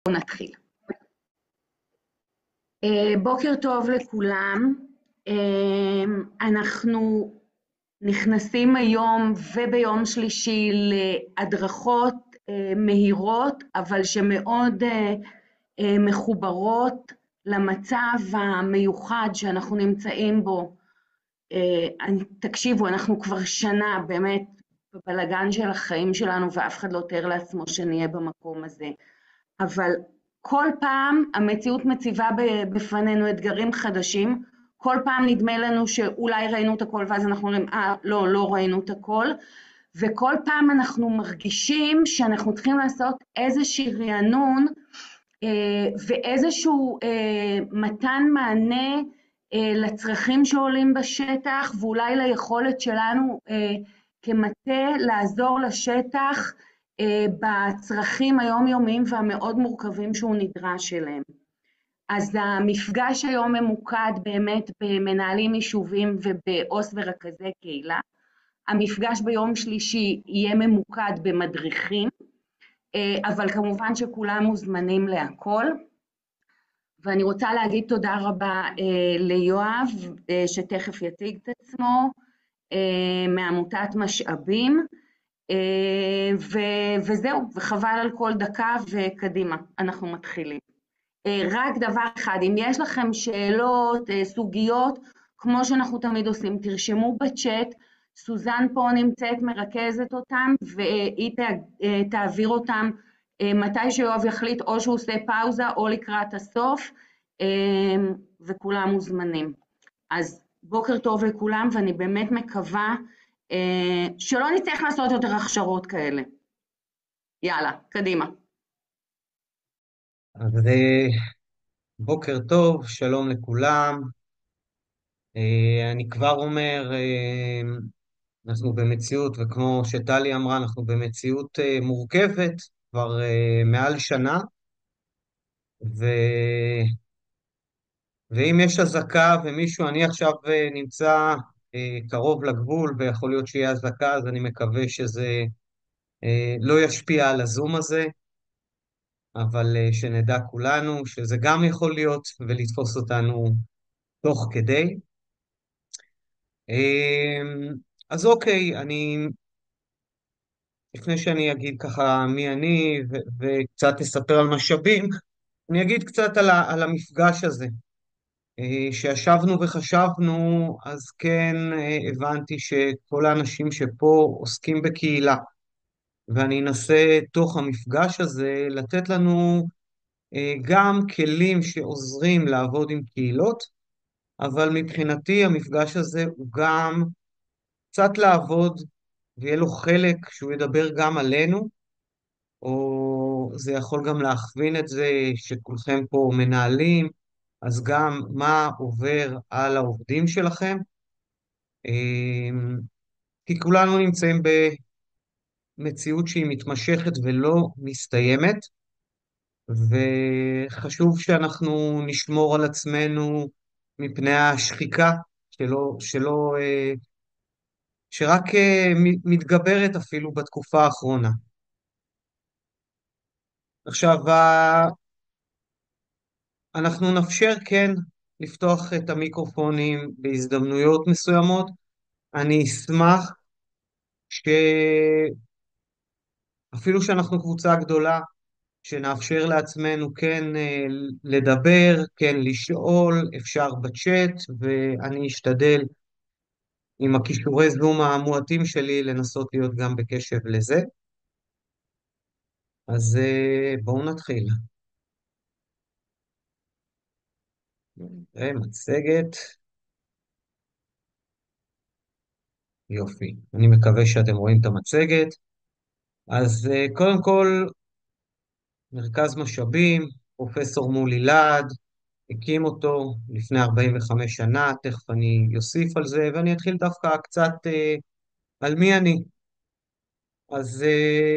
נתחיל. בוקר טוב לכולם. אנחנו נכנסים היום וביום שלישי להדרכות מהירות, אבל שמאוד מחוברות למצב המיוחד שאנחנו נמצאים בו. תקשיבו, אנחנו כבר שנה באמת בבלגן של החיים שלנו, ואף אחד לא תאר לעצמו שנהיה במקום הזה. אבל כל פעם המציאות מציבה בפנינו אתגרים חדשים, כל פעם נדמה לנו שאולי ראינו את הכל, ואז אנחנו אומרים, לא ראינו את הכל, וכל פעם אנחנו מרגישים שאנחנו צריכים לעשות איזושהי רענון, ואיזשהו מתן מענה לצרכים שעולים בשטח, ואולי ליכולת שלנו כמטה לעזור לשטח, בצרכים היומיומיים והמאוד מורכבים שהוא נדרש אליהם. אז המפגש היום ממוקד באמת במנהלים יישובים ובעו"ס ורכזי קהילה. המפגש ביום שלישי יהיה ממוקד במדריכים, אבל כמובן שכולם מוזמנים להכל. ואני רוצה להגיד תודה רבה ליואב, שתכף יציג את עצמו, מעמותת משאבים, וזהו, וחבל על כל דקה, וקדימה, אנחנו מתחילים. רק דבר אחד, אם יש לכם שאלות, סוגיות, כמו שאנחנו תמיד עושים, תרשמו בצ'אט, סוזן פה נמצאת, מרכזת אותם, והיא תעביר אותם מתי שיואב יחליט, או שהוא עושה פאוזה, או לקראת הסוף, וכולם מוזמנים. אז בוקר טוב לכולם, ואני באמת מקווה שלא נצטרך לעשות יותר הכשרות כאלה. יאללה, קדימה. אז בוקר טוב, שלום לכולם. אני כבר אומר, אנחנו במציאות, וכמו שטלי אמרה, אנחנו במציאות מורכבת כבר מעל שנה, ו... ואם יש אזעקה ומישהו, אני עכשיו נמצא קרוב לגבול, ויכול להיות שיהיה אזעקה, אז אני מקווה שזה לא ישפיע על הזום הזה, אבל שנדע כולנו שזה גם יכול להיות ולתפוס אותנו תוך כדי. אז אוקיי, לפני שאני אגיד ככה מי אני וקצת אספר על משאבים, אני אגיד קצת על המפגש הזה. שישבנו וחשבנו, אז כן הבנתי שכל האנשים שפה עוסקים בקהילה, ואני אנסה תוך המפגש הזה לתת לנו גם כלים שעוזרים לעבוד עם קהילות, אבל מבחינתי המפגש הזה הוא גם קצת לעבוד, ויהיה לו חלק שהוא ידבר גם עלינו, או זה יכול גם להכווין את זה שכולכם פה מנהלים, אז גם מה עובר על העובדים שלכם, כי כולנו נמצאים במציאות שהיא מתמשכת ולא מסתיימת, וחשוב שאנחנו נשמור על עצמנו מפני השחיקה, שרק מתגברת אפילו בתקופה האחרונה. עכשיו, אנחנו נאפשר כן לפתוח את המיקרופונים בהזדמנויות מסוימות. אני אשמח שאפילו שאנחנו קבוצה גדולה, שנאפשר לעצמנו כן לדבר, כן לשאול, אפשר בצ'אט, ואני אשתדל עם הכישורי זום המועטים שלי לנסות להיות גם בקשב לזה. אז בואו נתחיל. מצגת. יופי. אני מקווה שאתם רואים את המצגת. אז קודם כל, מרכז משאבים, פרופסור מולי להד, הקים אותו לפני 45 שנה, תכף אני אוסיף על זה, ואני אתחיל דווקא קצת על מי אני. אז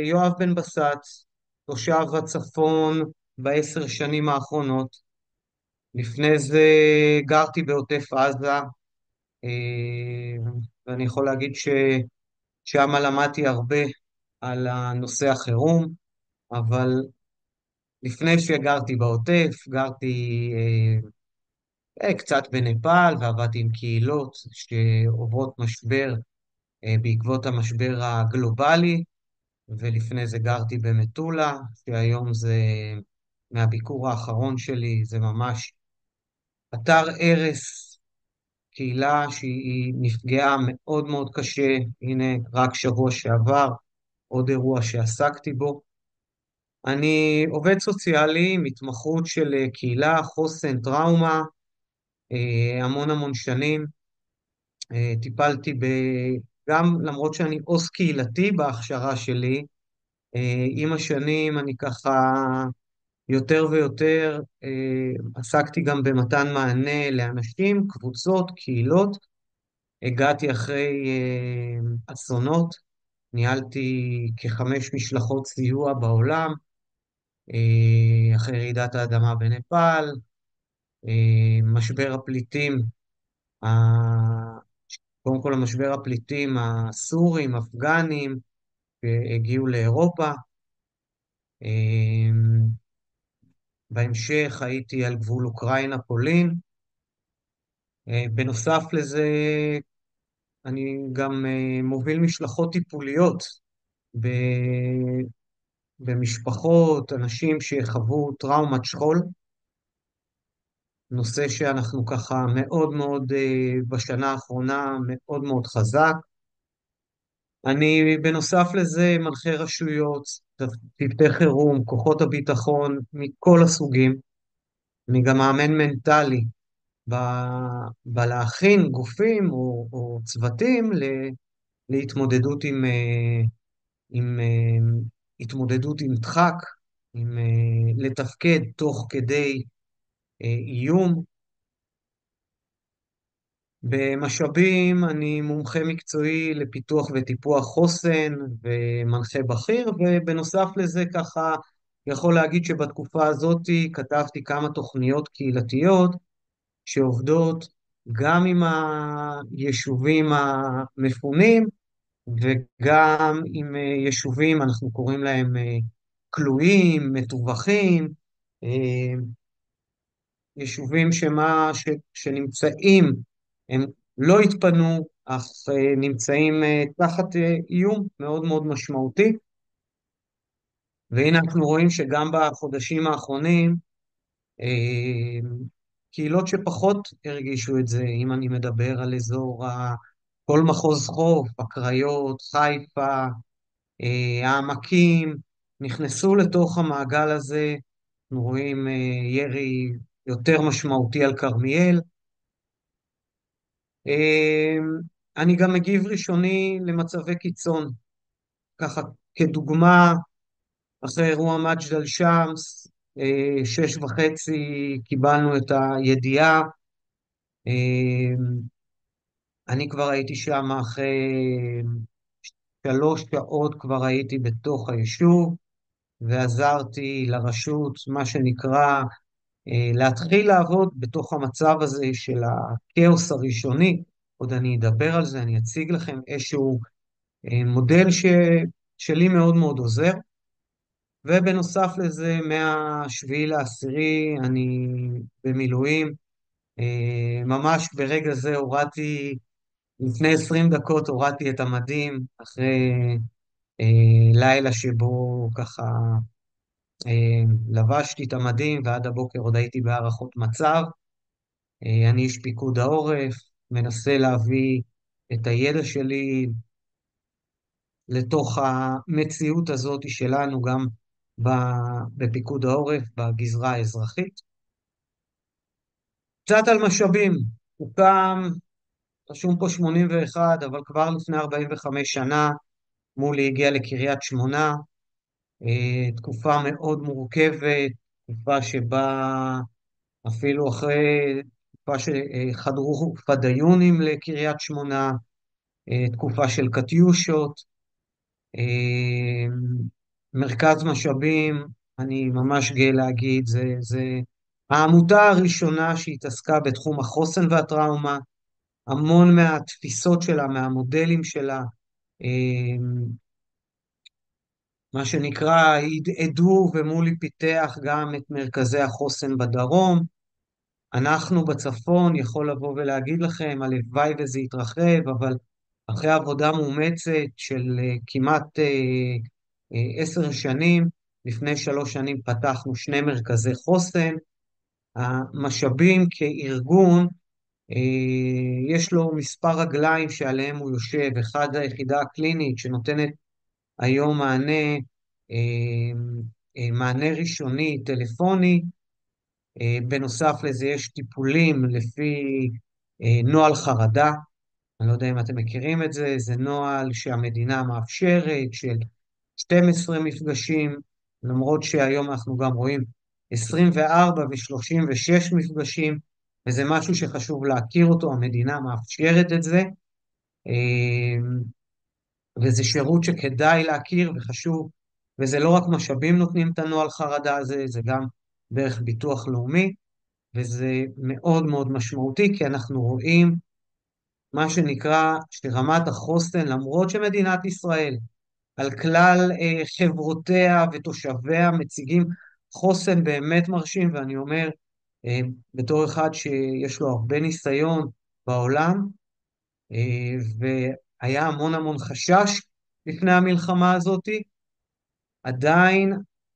יואב בן בסט, תושב הצפון ב10 שנים האחרונות, לפני זה גרתי בעוטף עזה, ואני יכול להגיד ששם למדתי הרבה על הנושא החירום, אבל לפני שגרתי בעוטף, גרתי קצת בנפאל ועבדתי עם קהילות שעוברות משבר בעקבות המשבר הגלובלי, ולפני זה גרתי במטולה, שהיום זה, מהביקור האחרון שלי, זה ממש אתר ערש, קהילה שהיא נפגעה מאוד מאוד קשה. הנה, רק שבוע שעבר, עוד אירוע שעסקתי בו. אני עובד סוציאלי עם התמחות של קהילה, חוסן, טראומה, המון המון שנים. טיפלתי גם למרות שאני עו"ס קהילתי בהכשרה שלי, עם השנים אני ככה יותר ויותר עסקתי גם במתן מענה לאנשים, קבוצות, קהילות. הגעתי אחרי אסונות, ניהלתי כחמש משלחות סיוע בעולם, אחרי רעידת האדמה בנפאל, משבר הפליטים, ה- קודם כל המשבר הפליטים הסורים, אפגנים, שהגיעו לאירופה. בהמשך הייתי על גבול אוקראינה-פולין. בנוסף לזה, אני גם מוביל משלחות טיפוליות ב- במשפחות, אנשים שחוו טראומת שכול, נושא שאנחנו ככה מאוד מאוד בשנה האחרונה מאוד מאוד חזק. אני בנוסף לזה מנחה רשויות, צוותי חירום, כוחות הביטחון מכל הסוגים. אני גם מאמן מנטלי בלהכין גופים או צוותים להתמודדות עם התמודדות עם דחק, לתפקד תוך כדי איום. במשאבים אני מומחה מקצועי לפיתוח וטיפוח חוסן ומנחה בכיר, ובנוסף לזה ככה יכול להגיד שבתקופה הזאת כתבתי כמה תוכניות קהילתיות שעובדות גם עם היישובים המפונים וגם עם יישובים, אנחנו קוראים להם כלואים, מטווחים, אה, יישובים שנמצאים, הם לא התפנו, אך נמצאים תחת איום מאוד מאוד משמעותי. והנה אנחנו רואים שגם בחודשים האחרונים, אה, קהילות שפחות הרגישו את זה, אם אני מדבר על אזור כל מחוז חוף, הקריות, חיפה, העמקים, נכנסו לתוך המעגל הזה. אנחנו רואים ירי יותר משמעותי על כרמיאל. אה, אני גם מגיב ראשוני למצבי קיצון, ככה כדוגמה, אחרי אירוע מג'דל שמס, 6:30 קיבלנו את הידיעה. אה, אני כבר הייתי שם אחרי 3 שעות, כבר הייתי בתוך היישוב, ועזרתי לרשות, מה שנקרא, להתחיל לעבוד בתוך המצב הזה של הכאוס הראשוני. עוד אני אדבר על זה, אני אציג לכם איזשהו מודל שלי מאוד מאוד עוזר. ובנוסף לזה, מה-7/10 אני במילואים. ממש ברגע זה הורדתי, לפני 20 דקות הורדתי את המדים, אחרי לילה שבו ככה לבשתי את המדים, ועד הבוקר עוד הייתי בהערכות מצב. אני איש פיקוד העורף, מנסה להביא את הידע שלי לתוך המציאות הזאת שלנו, גם בפיקוד העורף, בגזרה האזרחית. קצת על משאבים, הוקם, רשום פה 81, אבל כבר לפני 45 שנה, מולי הגיע לקריית שמונה, תקופה מאוד מורכבת, תקופה שבה אפילו אחרי תקופה שחדרו פדאיונים לקריית שמונה, תקופה של קטיושות, מרכז משאבים, אני ממש גאה להגיד, זה העמותה הראשונה שהתעסקה בתחום החוסן והטראומה. המון מהתפיסות שלה, מהמודלים שלה, מה שנקרא, הדהדו ומולי פיתח גם את מרכזי החוסן בדרום. אנחנו בצפון, יכול לבוא ולהגיד לכם, הלוואי וזה יתרחב, אבל אחרי עבודה מאומצת של כמעט 10 שנים, לפני 3 שנים פתחנו 2 מרכזי חוסן. המשאבים כארגון, יש לו מספר רגליים שעליהם הוא יושב. אחד, היחידה הקלינית שנותנת היום אה, מענה ראשוני טלפוני. בנוסף לזה יש טיפולים לפי נוהל חרדה. אני לא יודע אם אתם מכירים את זה, זה נוהל שהמדינה מאפשרת של 12 מפגשים, למרות שהיום אנחנו גם רואים 24 ו-36 מפגשים, וזה משהו שחשוב להכיר אותו, המדינה מאפשרת את זה, וזה שירות שכדאי להכיר וחשוב, וזה לא רק משאבים נותנים את הנוהל חרדה הזה, זה גם דרך ביטוח לאומי, וזה מאוד מאוד משמעותי, כי אנחנו רואים מה שנקרא שרמת החוסן, למרות שמדינת ישראל על כלל חברותיה ותושביה מציגים חוסן באמת מרשים, ואני אומר, בתור אחד שיש לו הרבה ניסיון בעולם, והיה המון המון חשש לפני המלחמה הזאת, עדיין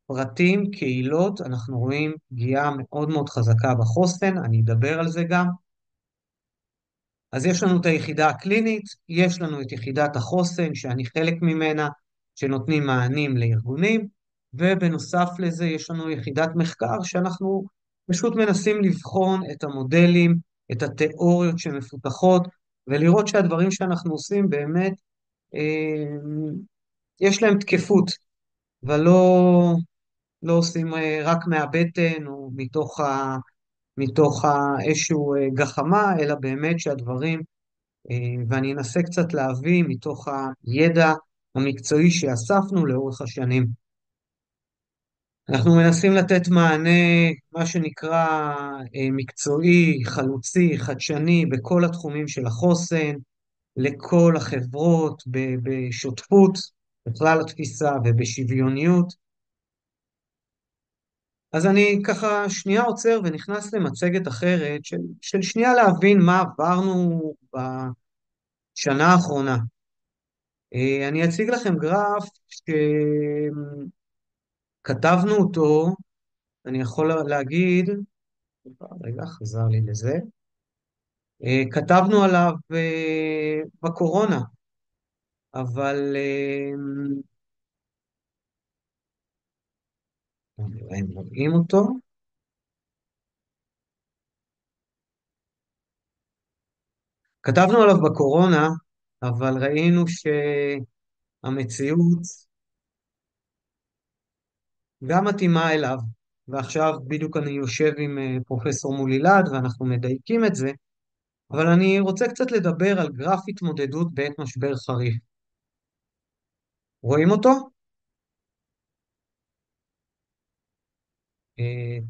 פרטים, קהילות, אנחנו רואים פגיעה מאוד מאוד חזקה בחוסן, אני אדבר על זה גם. אז יש לנו את היחידה הקלינית, יש לנו את יחידת החוסן, שאני חלק ממנה, שנותנים מענים לארגונים, ובנוסף לזה יש לנו יחידת מחקר, שאנחנו פשוט מנסים לבחון את המודלים, את התיאוריות שמפותחות, ולראות שהדברים שאנחנו עושים באמת, יש להם תקפות, ולא עושים רק מהבטן, או מתוך איזשהו גחמה, אלא באמת שהדברים, ואני אנסה קצת להביא מתוך הידע המקצועי שאספנו לאורך השנים. אנחנו מנסים לתת מענה, מה שנקרא מקצועי, חלוצי, חדשני, בכל התחומים של החוסן, לכל החברות, בשותפות, בכלל התפיסה ובשוויוניות. אז אני ככה שנייה עוצר ונכנס למצגת אחרת, של שנייה להבין מה עברנו בשנה האחרונה. אני אציג לכם גרף שכתבנו אותו, אני יכול להגיד, רגע, חזר לי לזה, כתבנו עליו בקורונה, אבל נראה אם רואים אותו. כתבנו עליו בקורונה, אבל ראינו שהמציאות גם מתאימה אליו, ועכשיו בדיוק אני יושב עם פרופסור מולילד ואנחנו מדייקים את זה, אבל אני רוצה קצת לדבר על גרף התמודדות בעת משבר חריף. רואים אותו?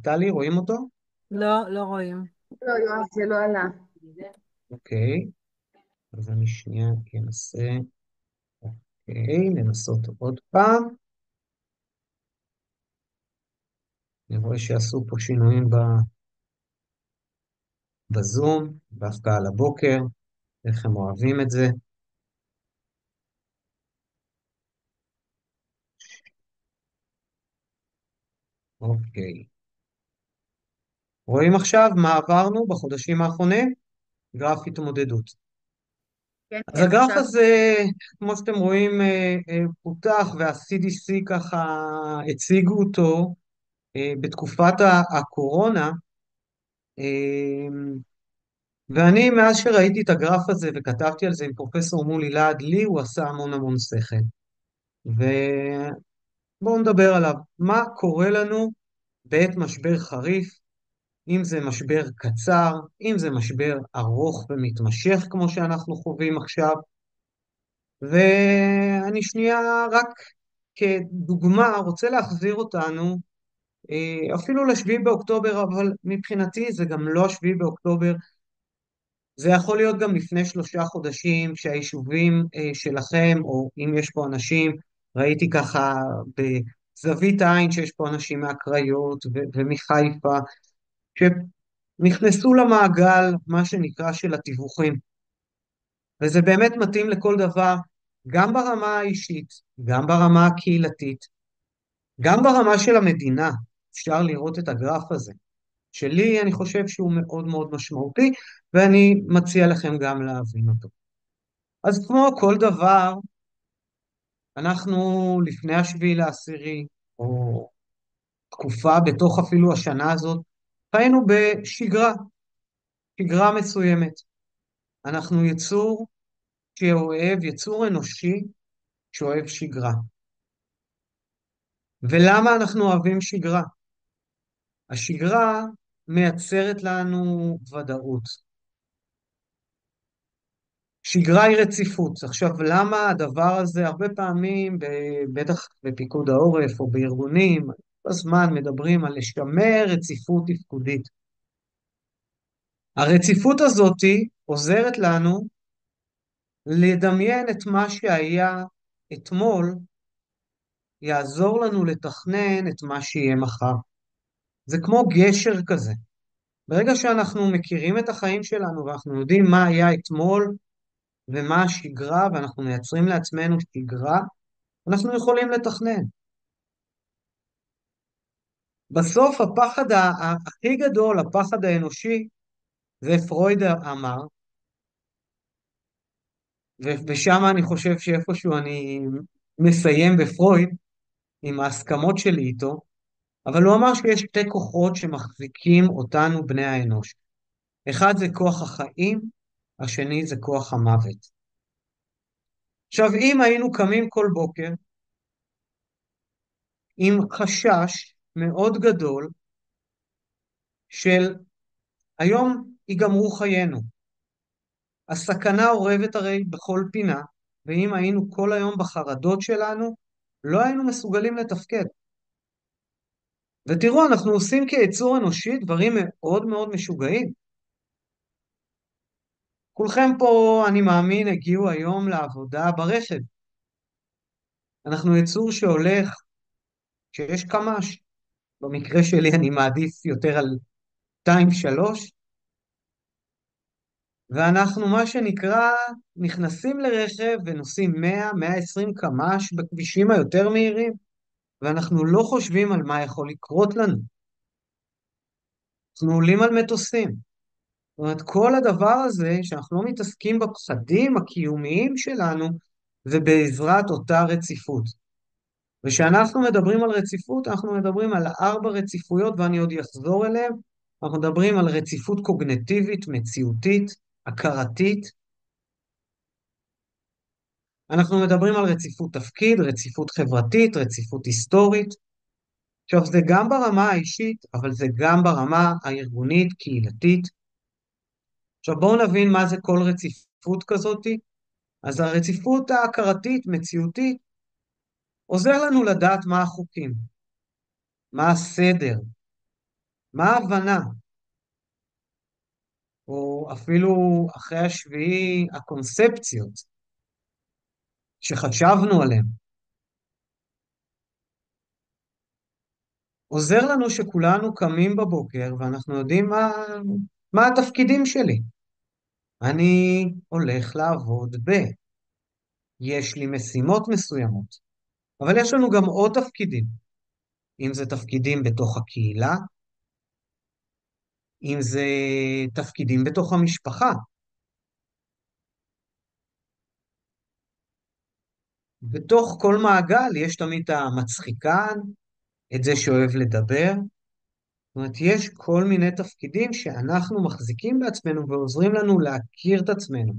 טלי, רואים אותו? לא, לא רואים. לא, יואב, זה לא עלה. אוקיי, אז אני שנייה אנסה, אוקיי, ננסות עוד פעם. אני רואה שעשו פה שינויים בזום, דווקא על הבוקר, איך הם אוהבים את זה. אוקיי. רואים עכשיו מה עברנו בחודשים האחרונים? גרף התמודדות. כן, אז כן, הגרף עכשיו. הזה, כמו שאתם רואים, פותח, וה-CDC ככה הציגו אותו בתקופת הקורונה, ואני מאז שראיתי את הגרף הזה וכתבתי על זה עם פרופסור מולי להד, לי הוא עשה המון המון שכל. ובואו נדבר עליו. מה קורה לנו בעת משבר חריף, אם זה משבר קצר, אם זה משבר ארוך ומתמשך כמו שאנחנו חווים עכשיו. ואני שנייה רק כדוגמה רוצה להחזיר אותנו אפילו לשביעי באוקטובר, אבל מבחינתי זה גם לא השביעי באוקטובר, זה יכול להיות גם לפני 3 חודשים, שהיישובים שלכם, או אם יש פה אנשים ראיתי ככה בזווית העין שיש פה אנשים מהקריות ומחיפה, שנכנסו למעגל, מה שנקרא, של התיווכים. וזה באמת מתאים לכל דבר, גם ברמה האישית, גם ברמה הקהילתית, גם ברמה של המדינה. אפשר לראות את הגרף הזה. שלי אני חושב שהוא מאוד מאוד משמעותי, ואני מציע לכם גם להבין אותו. אז כמו כל דבר, אנחנו לפני השביעי לעשירי, או תקופה בתוך אפילו השנה הזאת, חיינו בשגרה, שגרה מסוימת. אנחנו יצור שאוהב, יצור אנושי שאוהב שגרה. ולמה אנחנו אוהבים שגרה? השגרה מייצרת לנו ודאות. שגרה היא רציפות. עכשיו, למה הדבר הזה, הרבה פעמים, בטח בפיקוד העורף או בארגונים, בזמן מדברים על לשמר רציפות תפקודית. הרציפות הזאת עוזרת לנו לדמיין את מה שהיה אתמול, יעזור לנו לתכנן את מה שיהיה מחר. זה כמו גשר כזה. ברגע שאנחנו מכירים את החיים שלנו ואנחנו יודעים מה היה אתמול ומה השגרה, ואנחנו מייצרים לעצמנו שגרה, אנחנו יכולים לתכנן. בסוף הפחד הכי גדול, הפחד האנושי, זה פרויד אמר, ושם אני חושב שאיפשהו אני מסיים בפרויד עם ההסכמות שלי איתו, אבל הוא אמר שיש שתי כוחות שמחזיקים אותנו בני האנוש. אחד זה כוח החיים, השני זה כוח המוות. עכשיו, אם היינו קמים כל בוקר עם חשש מאוד גדול של היום ייגמרו חיינו, הסכנה אורבת הרי בכל פינה, ואם היינו כל היום בחרדות שלנו, לא היינו מסוגלים לתפקד. ותראו, אנחנו עושים כיצור אנושי דברים מאוד מאוד משוגעים. כולכם פה, אני מאמין, הגיעו היום לעבודה ברכב. אנחנו יצור שהולך, שיש קמ"ש. במקרה שלי אני מעדיף יותר על 2-3, ואנחנו מה שנקרא נכנסים לרכב ונוסעים 100-120 קמ"ש בכבישים היותר מהירים, ואנחנו לא חושבים על מה יכול לקרות לנו. אנחנו עולים על מטוסים. זאת אומרת, כל הדבר הזה שאנחנו לא מתעסקים בפחדים הקיומיים שלנו, זה בעזרת אותה רציפות. וכשאנחנו מדברים על רציפות, אנחנו מדברים על 4 רציפויות, ואני עוד אחזור אליהן. אנחנו מדברים על רציפות קוגניטיבית, מציאותית, הכרתית. אנחנו מדברים על רציפות תפקיד, רציפות חברתית, רציפות היסטורית. עכשיו, זה גם ברמה האישית, אבל זה גם ברמה הארגונית, קהילתית. עכשיו, בואו נבין מה זה כל רציפות כזאת. אז הרציפות ההכרתית, מציאותית, עוזר לנו לדעת מה החוקים, מה הסדר, מה ההבנה, או אפילו אחרי השביעי, הקונספציות שחשבנו עליהן. עוזר לנו שכולנו קמים בבוקר ואנחנו יודעים מה התפקידים שלי. אני הולך לעבוד יש לי משימות מסוימות, אבל יש לנו גם עוד תפקידים. אם זה תפקידים בתוך הקהילה, אם זה תפקידים בתוך המשפחה. בתוך כל מעגל יש תמיד את המצחיקן, את זה שאוהב לדבר. זאת אומרת, יש כל מיני תפקידים שאנחנו מחזיקים בעצמנו ועוזרים לנו להכיר את עצמנו.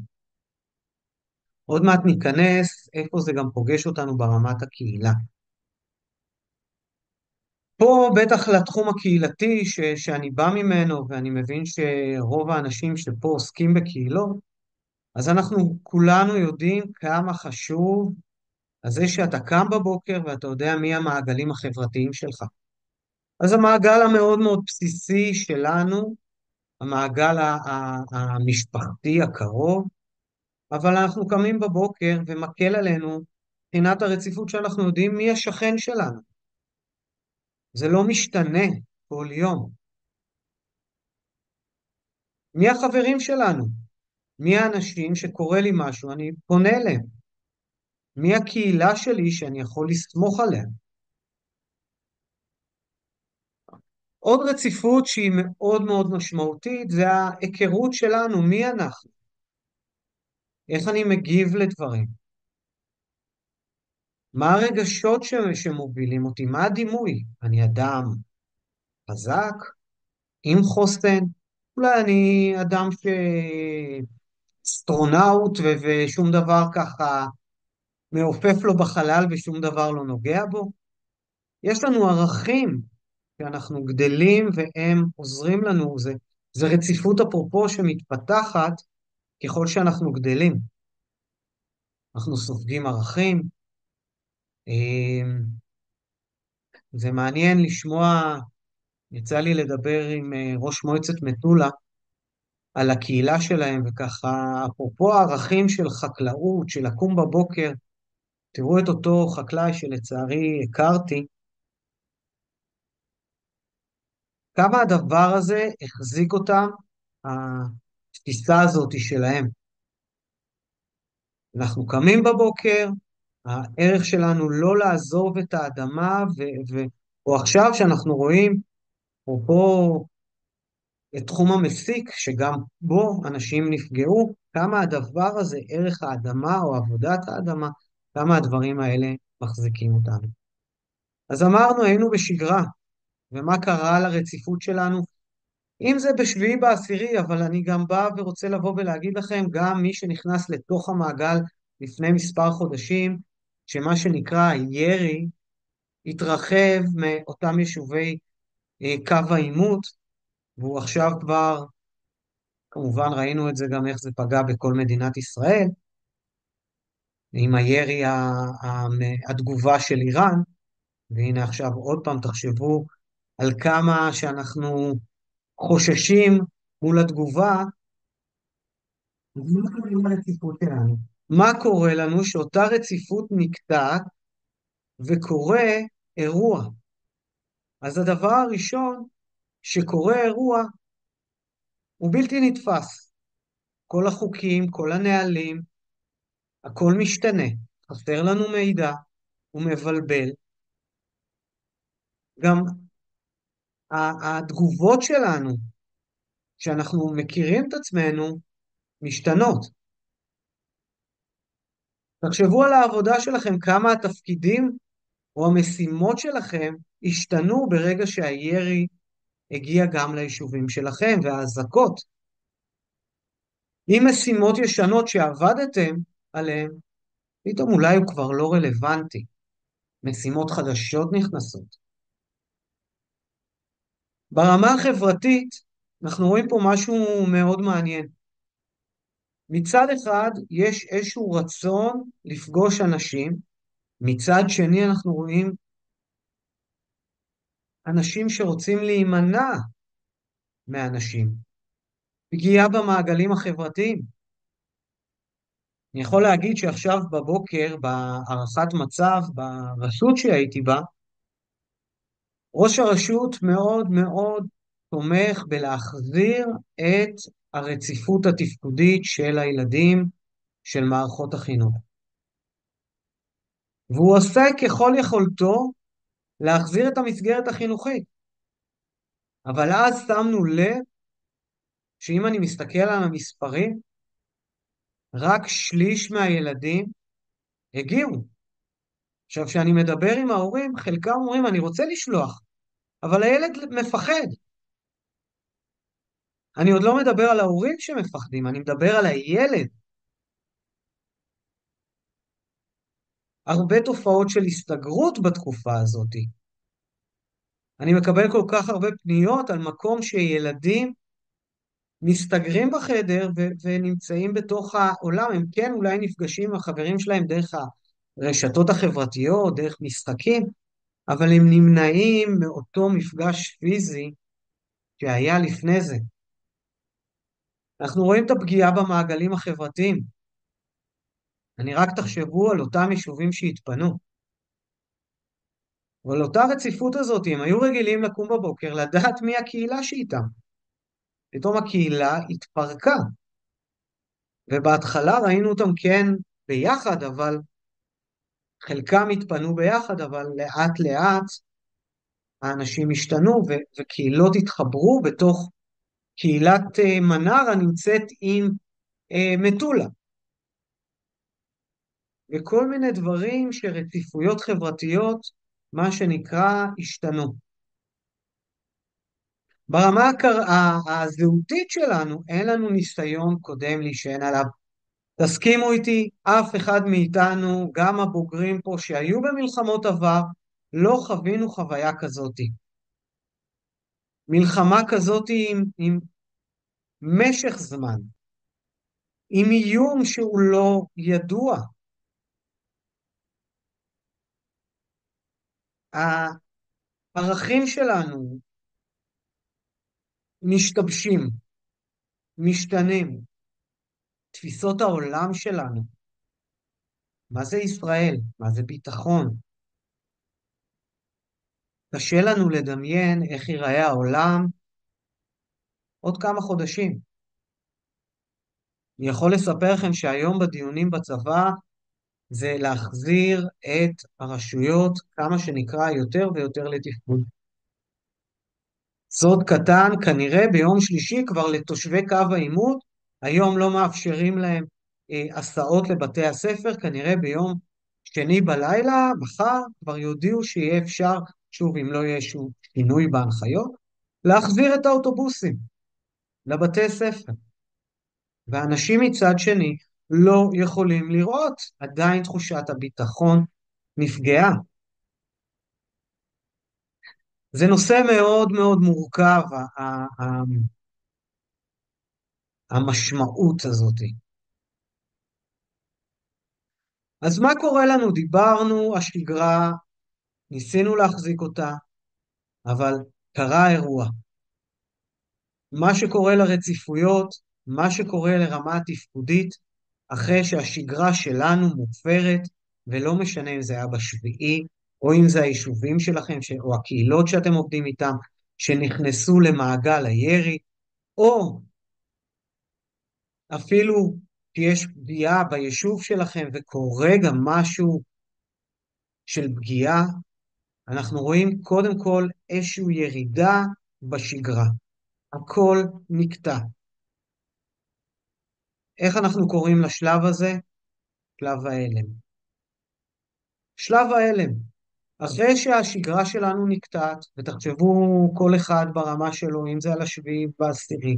עוד מעט ניכנס איפה זה גם פוגש אותנו ברמת הקהילה. פה בטח לתחום הקהילתי שאני בא ממנו, ואני מבין שרוב האנשים שפה עוסקים בקהילות, אז אנחנו כולנו יודעים כמה חשוב זה שאתה קם בבוקר ואתה יודע מי המעגלים החברתיים שלך. אז המעגל המאוד מאוד בסיסי שלנו, המעגל המשפחתי הקרוב, אבל אנחנו קמים בבוקר ומקל עלינו מבחינת הרציפות שאנחנו יודעים מי השכן שלנו. זה לא משתנה כל יום. מי החברים שלנו? מי האנשים שקורה לי משהו, אני פונה אליהם? מי הקהילה שלי שאני יכול לסמוך עליה? עוד רציפות שהיא מאוד מאוד משמעותית זה ההיכרות שלנו, מי אנחנו, איך אני מגיב לדברים, מה הרגשות שמובילים אותי, מה הדימוי, אני אדם חזק, עם חוסן, אולי אני אדם אסטרונאוט ושום דבר ככה מעופף לו בחלל ושום דבר לא נוגע בו. יש לנו ערכים שאנחנו גדלים והם עוזרים לנו, זה רציפות אפרופו שמתפתחת ככל שאנחנו גדלים. אנחנו סופגים ערכים. זה מעניין לשמוע, יצא לי לדבר עם ראש מועצת מטולה על הקהילה שלהם, וככה, אפרופו הערכים של חקלאות, של לקום בבוקר, תראו את אותו חקלאי שלצערי הכרתי, כמה הדבר הזה החזיק אותם, התפיסה הזאת שלהם. אנחנו קמים בבוקר, הערך שלנו לא לעזוב את האדמה, או עכשיו שאנחנו רואים, אפרופו את תחום המסיק, שגם בו אנשים נפגעו, כמה הדבר הזה, ערך האדמה או עבודת האדמה, כמה הדברים האלה מחזיקים אותנו. אז אמרנו, היינו בשגרה, ומה קרה לרציפות שלנו? אם זה בשביעי בעשירי, אבל אני גם בא ורוצה לבוא ולהגיד לכם, גם מי שנכנס לתוך המעגל לפני מספר חודשים, שמה שנקרא ירי, התרחב מאותם יישובי קו העימות, והוא עכשיו כבר, כמובן ראינו את זה גם איך זה פגע בכל מדינת ישראל, עם הירי התגובה של איראן, והנה עכשיו עוד פעם תחשבו על כמה שאנחנו חוששים מול התגובה, מה קורה עם הרציפות שלנו? מה קורה לנו שאותה רציפות נקטעת וקורה אירוע? אז הדבר הראשון שקורה אירוע הוא בלתי נתפס. כל החוקים, כל הנהלים, הכל משתנה. חסר לנו מידע, הוא מבלבל. גם התגובות שלנו, שאנחנו מכירים את עצמנו, משתנות. תחשבו על העבודה שלכם, כמה התפקידים או המשימות שלכם השתנו ברגע שהירי הגיע גם ליישובים שלכם, והאזעקות. אם משימות ישנות שעבדתם עליהן, פתאום אולי הוא כבר לא רלוונטי. משימות חדשות נכנסות. ברמה החברתית, אנחנו רואים פה משהו מאוד מעניין. מצד אחד, יש איזשהו רצון לפגוש אנשים, מצד שני אנחנו רואים אנשים שרוצים להימנע מאנשים. פגיעה במעגלים החברתיים. אני יכול להגיד שעכשיו בבוקר, בהערכת מצב, ברשות שהייתי בה, ראש הרשות מאוד מאוד תומך בלהחזיר את הרציפות התפקודית של הילדים של מערכות החינוך. והוא עושה ככל יכולתו להחזיר את המסגרת החינוכית. אבל אז שמנו לב שאם אני מסתכל על המספרים, רק שליש מהילדים הגיעו. עכשיו, כשאני מדבר עם ההורים, חלקם אומרים, אני רוצה לשלוח, אבל הילד מפחד. אני עוד לא מדבר על ההורים שמפחדים, אני מדבר על הילד. הרבה תופעות של הסתגרות בתקופה הזאת. אני מקבל כל כך הרבה פניות על מקום שילדים מסתגרים בחדר ונמצאים בתוך העולם. הם כן אולי נפגשים עם החברים שלהם דרך הרשתות החברתיות, דרך משחקים, אבל הם נמנעים מאותו מפגש פיזי שהיה לפני זה. אנחנו רואים את הפגיעה במעגלים החברתיים. אני רק תחשבו על אותם יישובים שהתפנו, ועל אותה רציפות הזאת, הם היו רגילים לקום בבוקר, לדעת מי הקהילה שאיתם. פתאום הקהילה התפרקה, ובהתחלה ראינו אותם כן ביחד, אבל חלקם התפנו ביחד, אבל לאט לאט האנשים השתנו, וקהילות התחברו בתוך קהילת מנרה נמצאת עם מטולה, וכל מיני דברים שרציפויות חברתיות, מה שנקרא, השתנו. ברמה הזהותית שלנו, אין לנו ניסיון קודם להישען עליו. תסכימו איתי, אף אחד מאיתנו, גם הבוגרים פה שהיו במלחמות עבר, לא חווינו חוויה כזאת. מלחמה כזאת עם משך זמן, עם איום שהוא לא ידוע. הערכים שלנו משתבשים, משתנים, תפיסות העולם שלנו, מה זה ישראל, מה זה ביטחון. קשה לנו לדמיין איך ייראה העולם עוד כמה חודשים. אני יכול לספר לכם שהיום בדיונים בצבא זה להחזיר את הרשויות כמה שנקרא יותר ויותר לתפקוד. סוד קטן, כנראה ביום שלישי כבר לתושבי קו העימות, היום לא מאפשרים להם הסעות לבתי הספר, כנראה ביום שני בלילה, מחר, כבר יודיעו שיהיה אפשר, שוב אם לא יהיה שום שינוי בהנחיות, להחזיר את האוטובוסים לבתי ספר. ואנשים מצד שני לא יכולים לראות, עדיין תחושת הביטחון נפגעה. זה נושא מאוד מאוד מורכב, המשמעות הזאת. אז מה קורה לנו? דיברנו, השגרה, ניסינו להחזיק אותה, אבל קרה אירוע. מה שקורה לרציפויות, מה שקורה לרמה התפקודית, אחרי שהשגרה שלנו מופרת, ולא משנה אם זה היה בשביעי, או אם זה היישובים שלכם, או הקהילות שאתם עובדים איתם, שנכנסו למעגל הירי, או אפילו שיש פגיעה ביישוב שלכם וקורה גם משהו של פגיעה, אנחנו רואים קודם כל איזושהי ירידה בשגרה. הכל נקטע. איך אנחנו קוראים לשלב הזה? שלב ההלם. שלב ההלם. אחרי שהשגרה שלנו נקטעת, ותחשבו כל אחד ברמה שלו, אם זה על השביעי בעשירי,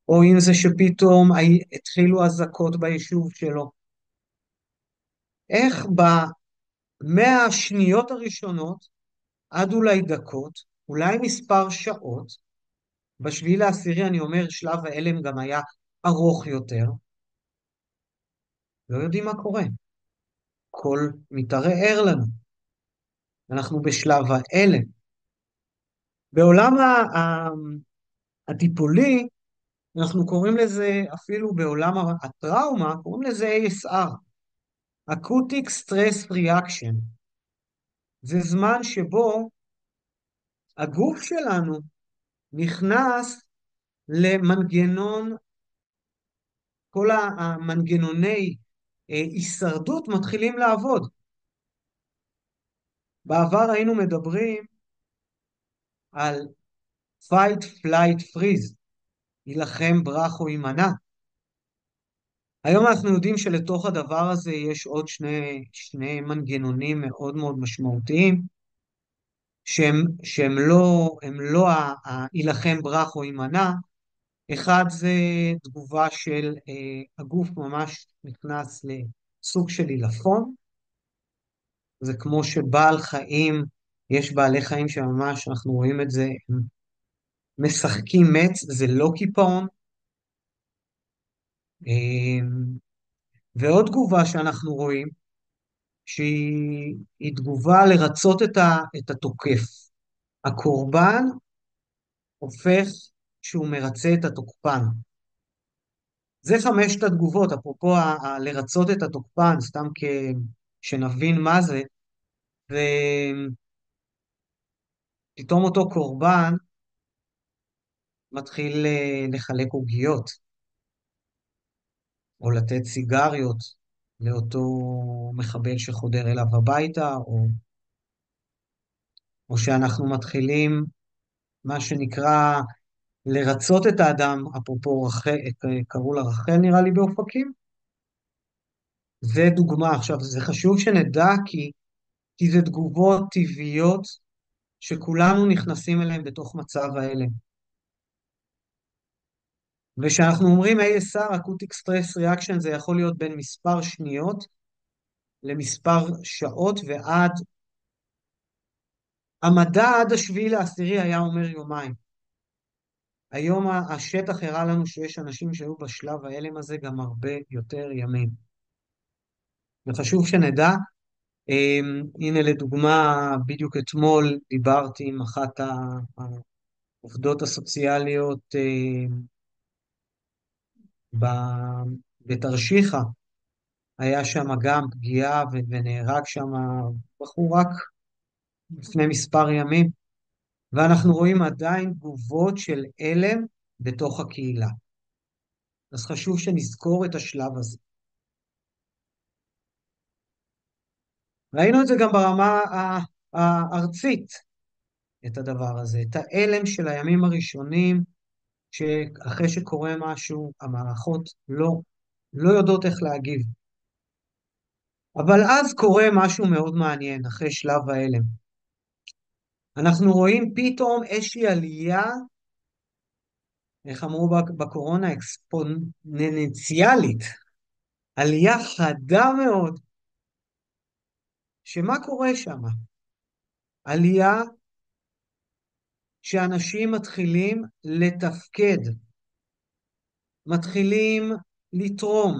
או אם זה שפתאום התחילו אזעקות ביישוב שלו, איך במאה השניות הראשונות, עד אולי דקות, אולי מספר שעות, בשביעי לעשירי אני אומר שלב ההלם גם היה ארוך יותר, לא יודעים מה קורה. הכל מתערער לנו. אנחנו בשלב ההלם. בעולם הטיפולי, אנחנו קוראים לזה, אפילו בעולם הטראומה, קוראים לזה ASR, Acoustic Stress Reaction. זה זמן שבו הגוף שלנו נכנס למנגנון, כל המנגנוני הישרדות מתחילים לעבוד. בעבר היינו מדברים על fight, flight, freeze, ילחם, ברח או יימנע. היום אנחנו יודעים שלתוך הדבר הזה יש עוד שני מנגנונים מאוד מאוד משמעותיים, שהם לא הילחם, ברח או יימנע. אחד זה תגובה של הגוף ממש נכנס לסוג של עילפון, זה כמו שבעל חיים, יש בעלי חיים שממש אנחנו רואים את זה, הם משחקים מת, זה לא קיפאון. ועוד תגובה שאנחנו רואים, שהיא תגובה לרצות את התוקף. הקורבן הופך שהוא מרצה את התוקפן. זה חמשת התגובות, אפרופו לרצות את התוקפן, סתם שנבין מה זה, ופתאום אותו קורבן מתחיל לחלק עוגיות, או לתת סיגריות לאותו מחבל שחודר אליו הביתה, או שאנחנו מתחילים, מה שנקרא, לרצות את האדם, אפרופו רחל, קראו לה רחל נראה לי באופקים, זה דוגמה. עכשיו, זה חשוב שנדע כי זה תגובות טבעיות שכולנו נכנסים אליהן בתוך מצב ההלם. וכשאנחנו אומרים ASR, Acoustic Stress Reaction, זה יכול להיות בין מספר שניות למספר שעות, ועד, המדע עד ה7/10 היה אומר יומיים. היום השטח הראה לנו שיש אנשים שהיו בשלב ההלם הזה גם הרבה יותר ימים. וחשוב שנדע, הנה לדוגמה, בדיוק אתמול דיברתי עם אחת העובדות הסוציאליות בתרשיחא, היה שם גם פגיעה ונהרג שם בחור רק לפני מספר ימים, ואנחנו רואים עדיין תגובות של הלם בתוך הקהילה. אז חשוב שנזכור את השלב הזה. ראינו את זה גם ברמה הארצית, את הדבר הזה, את ההלם של הימים הראשונים, שאחרי שקורה משהו, המערכות לא יודעות איך להגיב. אבל אז קורה משהו מאוד מעניין, אחרי שלב ההלם. אנחנו רואים פתאום איזושהי עלייה, איך אמרו בקורונה, אקספוננציאלית, עלייה חדה מאוד, שמה קורה שם? עלייה שאנשים מתחילים לתפקד, מתחילים לתרום,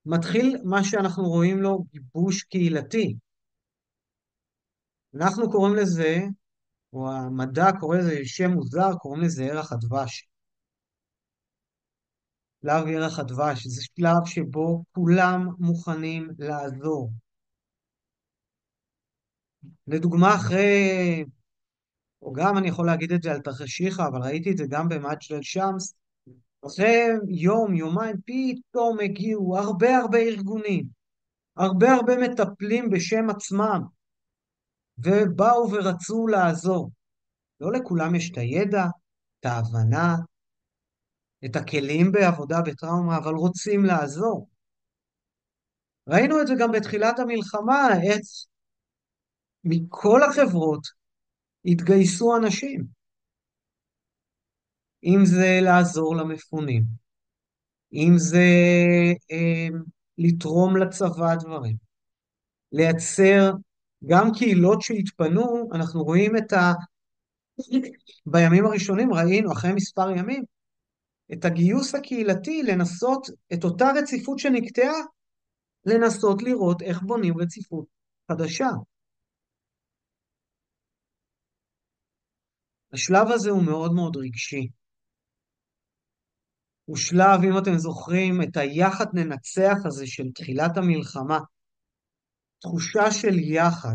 מתחיל מה שאנחנו רואים לו גיבוש קהילתי. אנחנו קוראים לזה, או המדע קורא לזה שם מוזר, קוראים לזה ירח הדבש. שלב ירח הדבש, זה שלב שבו כולם מוכנים לעזור. לדוגמה, אחרי, או גם אני יכול להגיד את זה על תרחישיך, אבל ראיתי את זה גם במג'דל שמס, אחרי יום, יומיים, פתאום הגיעו הרבה ארגונים, הרבה מטפלים בשם עצמם, ובאו ורצו לעזור. לא לכולם יש את הידע, את ההבנה, את הכלים בעבודה בטראומה, אבל רוצים לעזור. ראינו את זה גם בתחילת המלחמה, מכל החברות התגייסו אנשים. אם זה לעזור למפונים, אם זה לתרום לצבא דברים, לייצר גם קהילות שהתפנו, אנחנו רואים בימים הראשונים ראינו, אחרי מספר ימים, את הגיוס הקהילתי לנסות את אותה רציפות שנקטעה, לנסות לראות איך בונים רציפות חדשה. השלב הזה הוא מאוד רגשי. הוא שלב, אם אתם זוכרים, את היחד ננצח הזה של תחילת המלחמה. תחושה של יחד.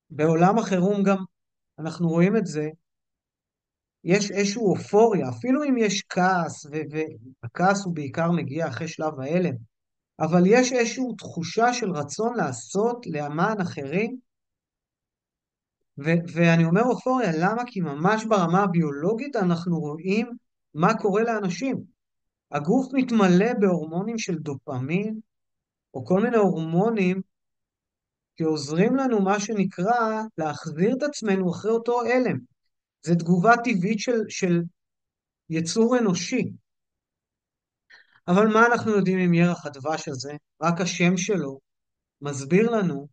בעולם החירום גם אנחנו רואים את זה, יש איזושהי אופוריה, אפילו אם יש כעס, והכעס הוא בעיקר מגיע אחרי שלב ההלם, אבל יש איזושהי תחושה של רצון לעשות למען אחרים, ואני אומר אופוריה, למה? כי ממש ברמה הביולוגית אנחנו רואים מה קורה לאנשים. הגוף מתמלא בהורמונים של דופמין, או כל מיני הורמונים שעוזרים לנו מה שנקרא להחזיר את עצמנו אחרי אותו הלם. זו תגובה טבעית של יצור אנושי. אבל מה אנחנו יודעים עם ירח הדבש הזה? רק השם שלו מסביר לנו,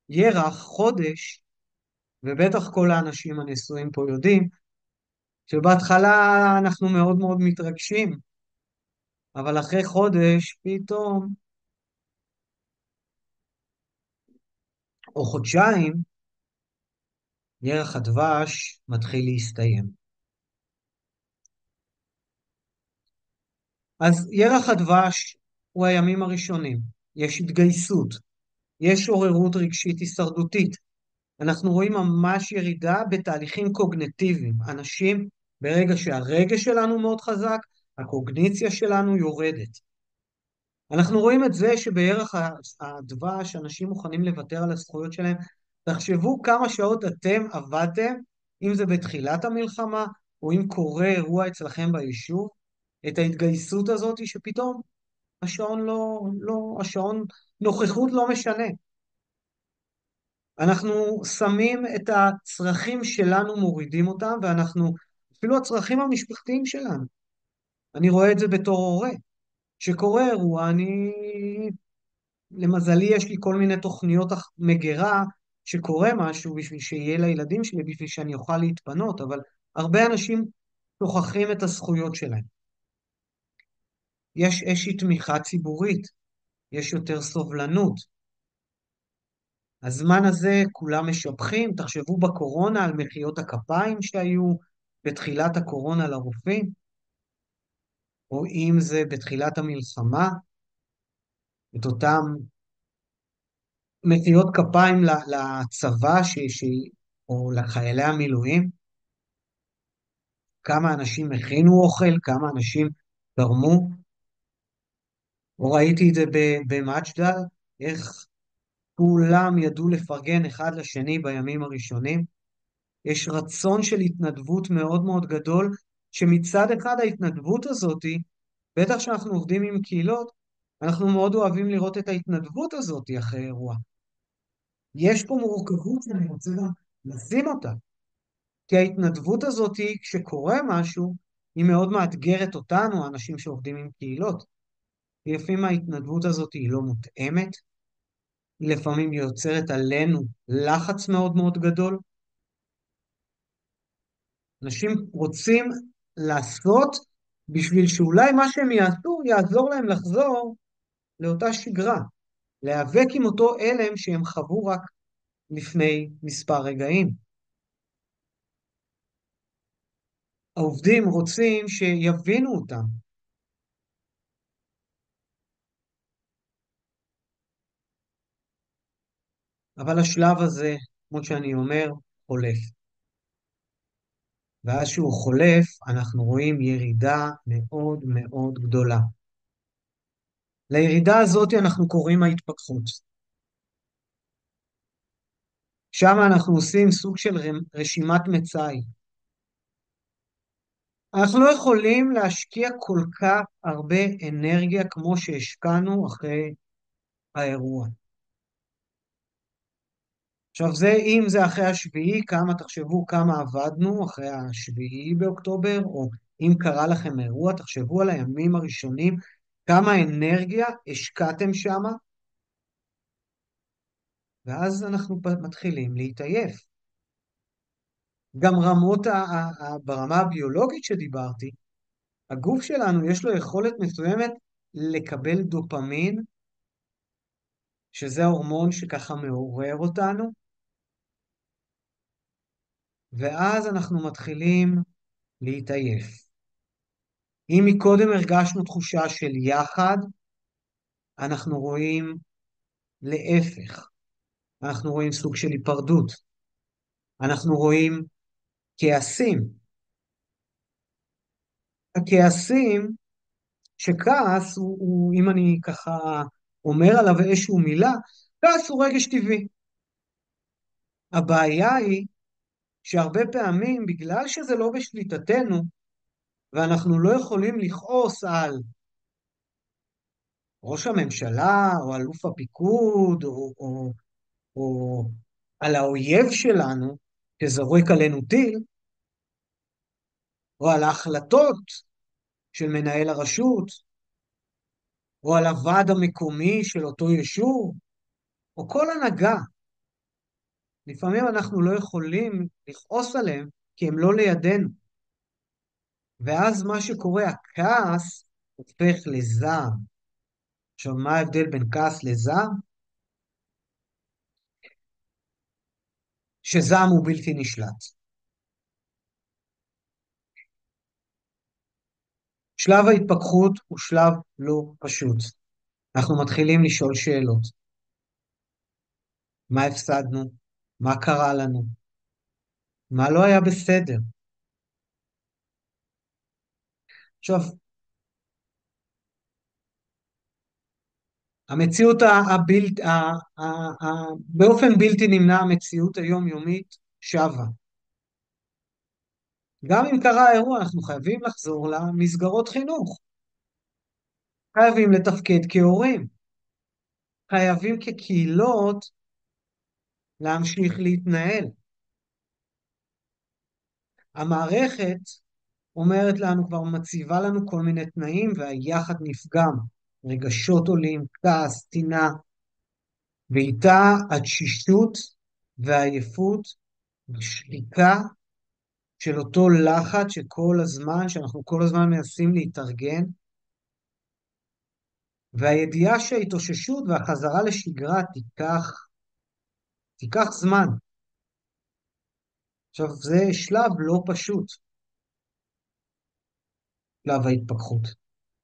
ירח, חודש, ובטח כל האנשים הנשואים פה יודעים, שבהתחלה אנחנו מאוד מתרגשים, אבל אחרי חודש פתאום, או חודשיים, ירח הדבש מתחיל להסתיים. אז ירח הדבש הוא הימים הראשונים. יש התגייסות, יש עוררות רגשית הישרדותית. אנחנו רואים ממש ירידה בתהליכים קוגניטיביים. אנשים, ברגע שהרגש שלנו מאוד חזק, הקוגניציה שלנו יורדת. אנחנו רואים את זה שבירח הדבש אנשים מוכנים לוותר על הזכויות שלהם. תחשבו כמה שעות אתם עבדתם, אם זה בתחילת המלחמה, או אם קורה אירוע אצלכם ביישוב, את ההתגייסות הזאת שפתאום השעון נוכחות לא משנה. אנחנו שמים את הצרכים שלנו, מורידים אותם, אפילו הצרכים המשפחתיים שלנו. אני רואה את זה בתור הורה. שקורה אירוע, למזלי יש לי כל מיני תוכניות מגירה, שקורה משהו בשביל שיהיה לילדים שלי, בשביל שאני אוכל להתפנות, אבל הרבה אנשים שוכחים את הזכויות שלהם. יש איזושהי תמיכה ציבורית, יש יותר סובלנות. הזמן הזה כולם משבחים, תחשבו בקורונה על מחיאות הכפיים שהיו בתחילת הקורונה לרופאים, או אם זה בתחילת המלחמה, את אותם מחיאות כפיים לצבא או לחיילי המילואים, כמה אנשים הכינו אוכל, כמה אנשים תרמו, או ראיתי את זה במג'דל, איך כולם ידעו לפרגן אחד לשני בימים הראשונים. יש רצון של התנדבות מאוד מאוד גדול, שמצד אחד ההתנדבות הזאת, בטח שאנחנו עובדים עם קהילות, אנחנו מאוד אוהבים לראות את ההתנדבות הזאת אחרי אירוע. יש פה מורכבות שאני רוצה גם לשים אותה, כי ההתנדבות הזאת, כשקורה משהו, היא מאוד מאתגרת אותנו, האנשים שעובדים עם קהילות. לפעמים ההתנדבות הזאת היא לא מותאמת, היא לפעמים יוצרת עלינו לחץ מאוד מאוד גדול. אנשים רוצים לעשות בשביל שאולי מה שהם יעשו יעזור להם לחזור לאותה שגרה, להיאבק עם אותו אלם שהם חוו רק לפני מספר רגעים. העובדים רוצים שיבינו אותם, אבל השלב הזה, כמו שאני אומר, חולף. ואז שהוא חולף, אנחנו רואים ירידה מאוד מאוד גדולה. לירידה הזאת אנחנו קוראים ההתפכחות. שם אנחנו עושים סוג של רשימת מצאי. אנחנו לא יכולים להשקיע כל כך הרבה אנרגיה כמו שהשקענו אחרי האירוע. עכשיו אם זה אחרי השביעי, תחשבו כמה עבדנו אחרי השביעי באוקטובר, או אם קרה לכם אירוע, תחשבו על הימים הראשונים, כמה אנרגיה השקעתם שם, ואז אנחנו מתחילים להתעייף. גם ברמה הביולוגית שדיברתי, הגוף שלנו יש לו יכולת מסוימת לקבל דופמין, שזה ההורמון שככה מעורר אותנו, ואז אנחנו מתחילים להתעייף. אם מקודם הרגשנו תחושה של יחד, אנחנו רואים להפך. אנחנו רואים סוג של היפרדות. אנחנו רואים כעסים. הכעסים, שכעס אם אני ככה אומר עליו איזשהו מילה, כעס הוא רגש טבעי. הבעיה היא שהרבה פעמים, בגלל שזה לא בשליטתנו, ואנחנו לא יכולים לכעוס על ראש הממשלה, או אלוף הפיקוד, או על האויב שלנו, שזורק עלינו טיל, או על ההחלטות של מנהל הרשות, או על הוועד המקומי של אותו יישוב, או כל הנהגה. לפעמים אנחנו לא יכולים לכעוס עליהם, כי הם לא לידינו. ואז מה שקורה, הכעס הופך לזעם. עכשיו, מה ההבדל בין כעס לזעם? שזעם הוא בלתי נשלט. שלב ההתפכחות הוא שלב לא פשוט. אנחנו מתחילים לשאול שאלות. מה הפסדנו? מה קרה לנו? מה לא היה בסדר? עכשיו, המציאות באופן בלתי נמנע, המציאות היומיומית שווה. גם אם קרה האירוע, אנחנו חייבים לחזור למסגרות חינוך. חייבים לתפקד כהורים. חייבים כקהילות להמשיך להתנהל. המערכת אומרת לנו, כבר מציבה לנו כל מיני תנאים, והיחד נפגם. רגשות עולים, כעס, טינה, ואיתה התשישות והעייפות, שחיקה של אותו לחץ שכל הזמן, שאנחנו כל הזמן מנסים להתארגן, והידיעה שההתאוששות והחזרה לשגרה תיקח זמן. עכשיו, זה שלב לא פשוט, שלב ההתפכחות,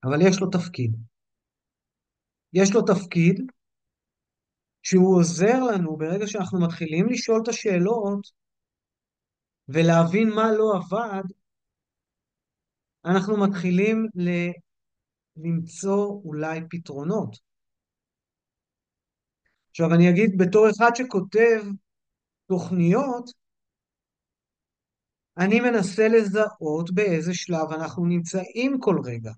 אבל יש לו תפקיד. יש לו תפקיד שהוא עוזר לנו ברגע שאנחנו מתחילים לשאול את השאלות ולהבין מה לא עבד, אנחנו מתחילים למצוא אולי פתרונות. עכשיו אני אגיד בתור אחד שכותב תוכניות, אני מנסה לזהות באיזה שלב אנחנו נמצאים כל רגע.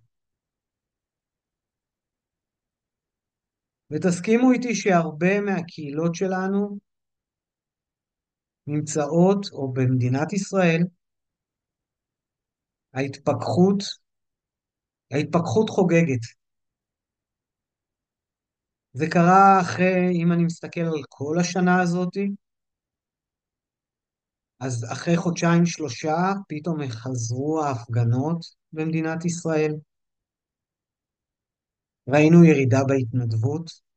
ותסכימו איתי שהרבה מהקהילות שלנו נמצאות, או במדינת ישראל, ההתפכחות, ההתפכחות חוגגת. זה קרה אחרי, אם אני מסתכל על כל השנה הזאת, אז אחרי חודשיים שלושה פתאום חזרו ההפגנות במדינת ישראל. ראינו ירידה בהתנדבות.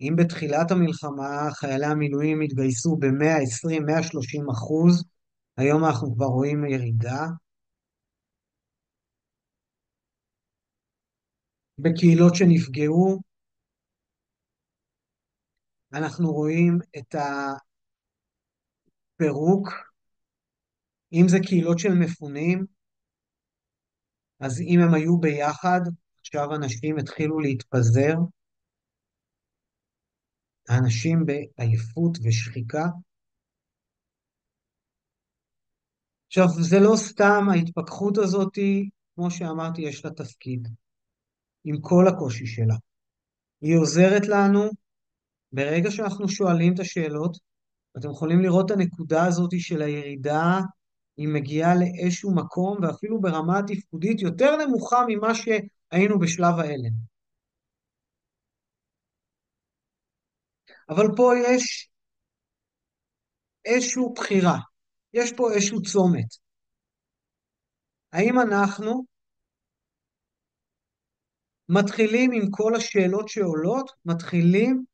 אם בתחילת המלחמה חיילי המילואים התגייסו ב-120-130%, היום אנחנו כבר רואים ירידה. בקהילות שנפגעו, אנחנו רואים את הפירוק. אם זה קהילות של מפונים, אז אם הם היו ביחד, עכשיו אנשים התחילו להתפזר, האנשים בעייפות ושחיקה. עכשיו, זה לא סתם, ההתפכחות הזאת, כמו שאמרתי, יש לה תפקיד, עם כל הקושי שלה. היא עוזרת לנו, ברגע שאנחנו שואלים את השאלות, אתם יכולים לראות את הנקודה הזאת של הירידה, היא מגיעה לאיזשהו מקום, ואפילו ברמה התפקודית יותר נמוכה ממה שהיינו בשלב ההלם. אבל פה יש איזושהי בחירה, יש פה איזשהו צומת. האם אנחנו מתחילים עם כל השאלות שעולות, מתחילים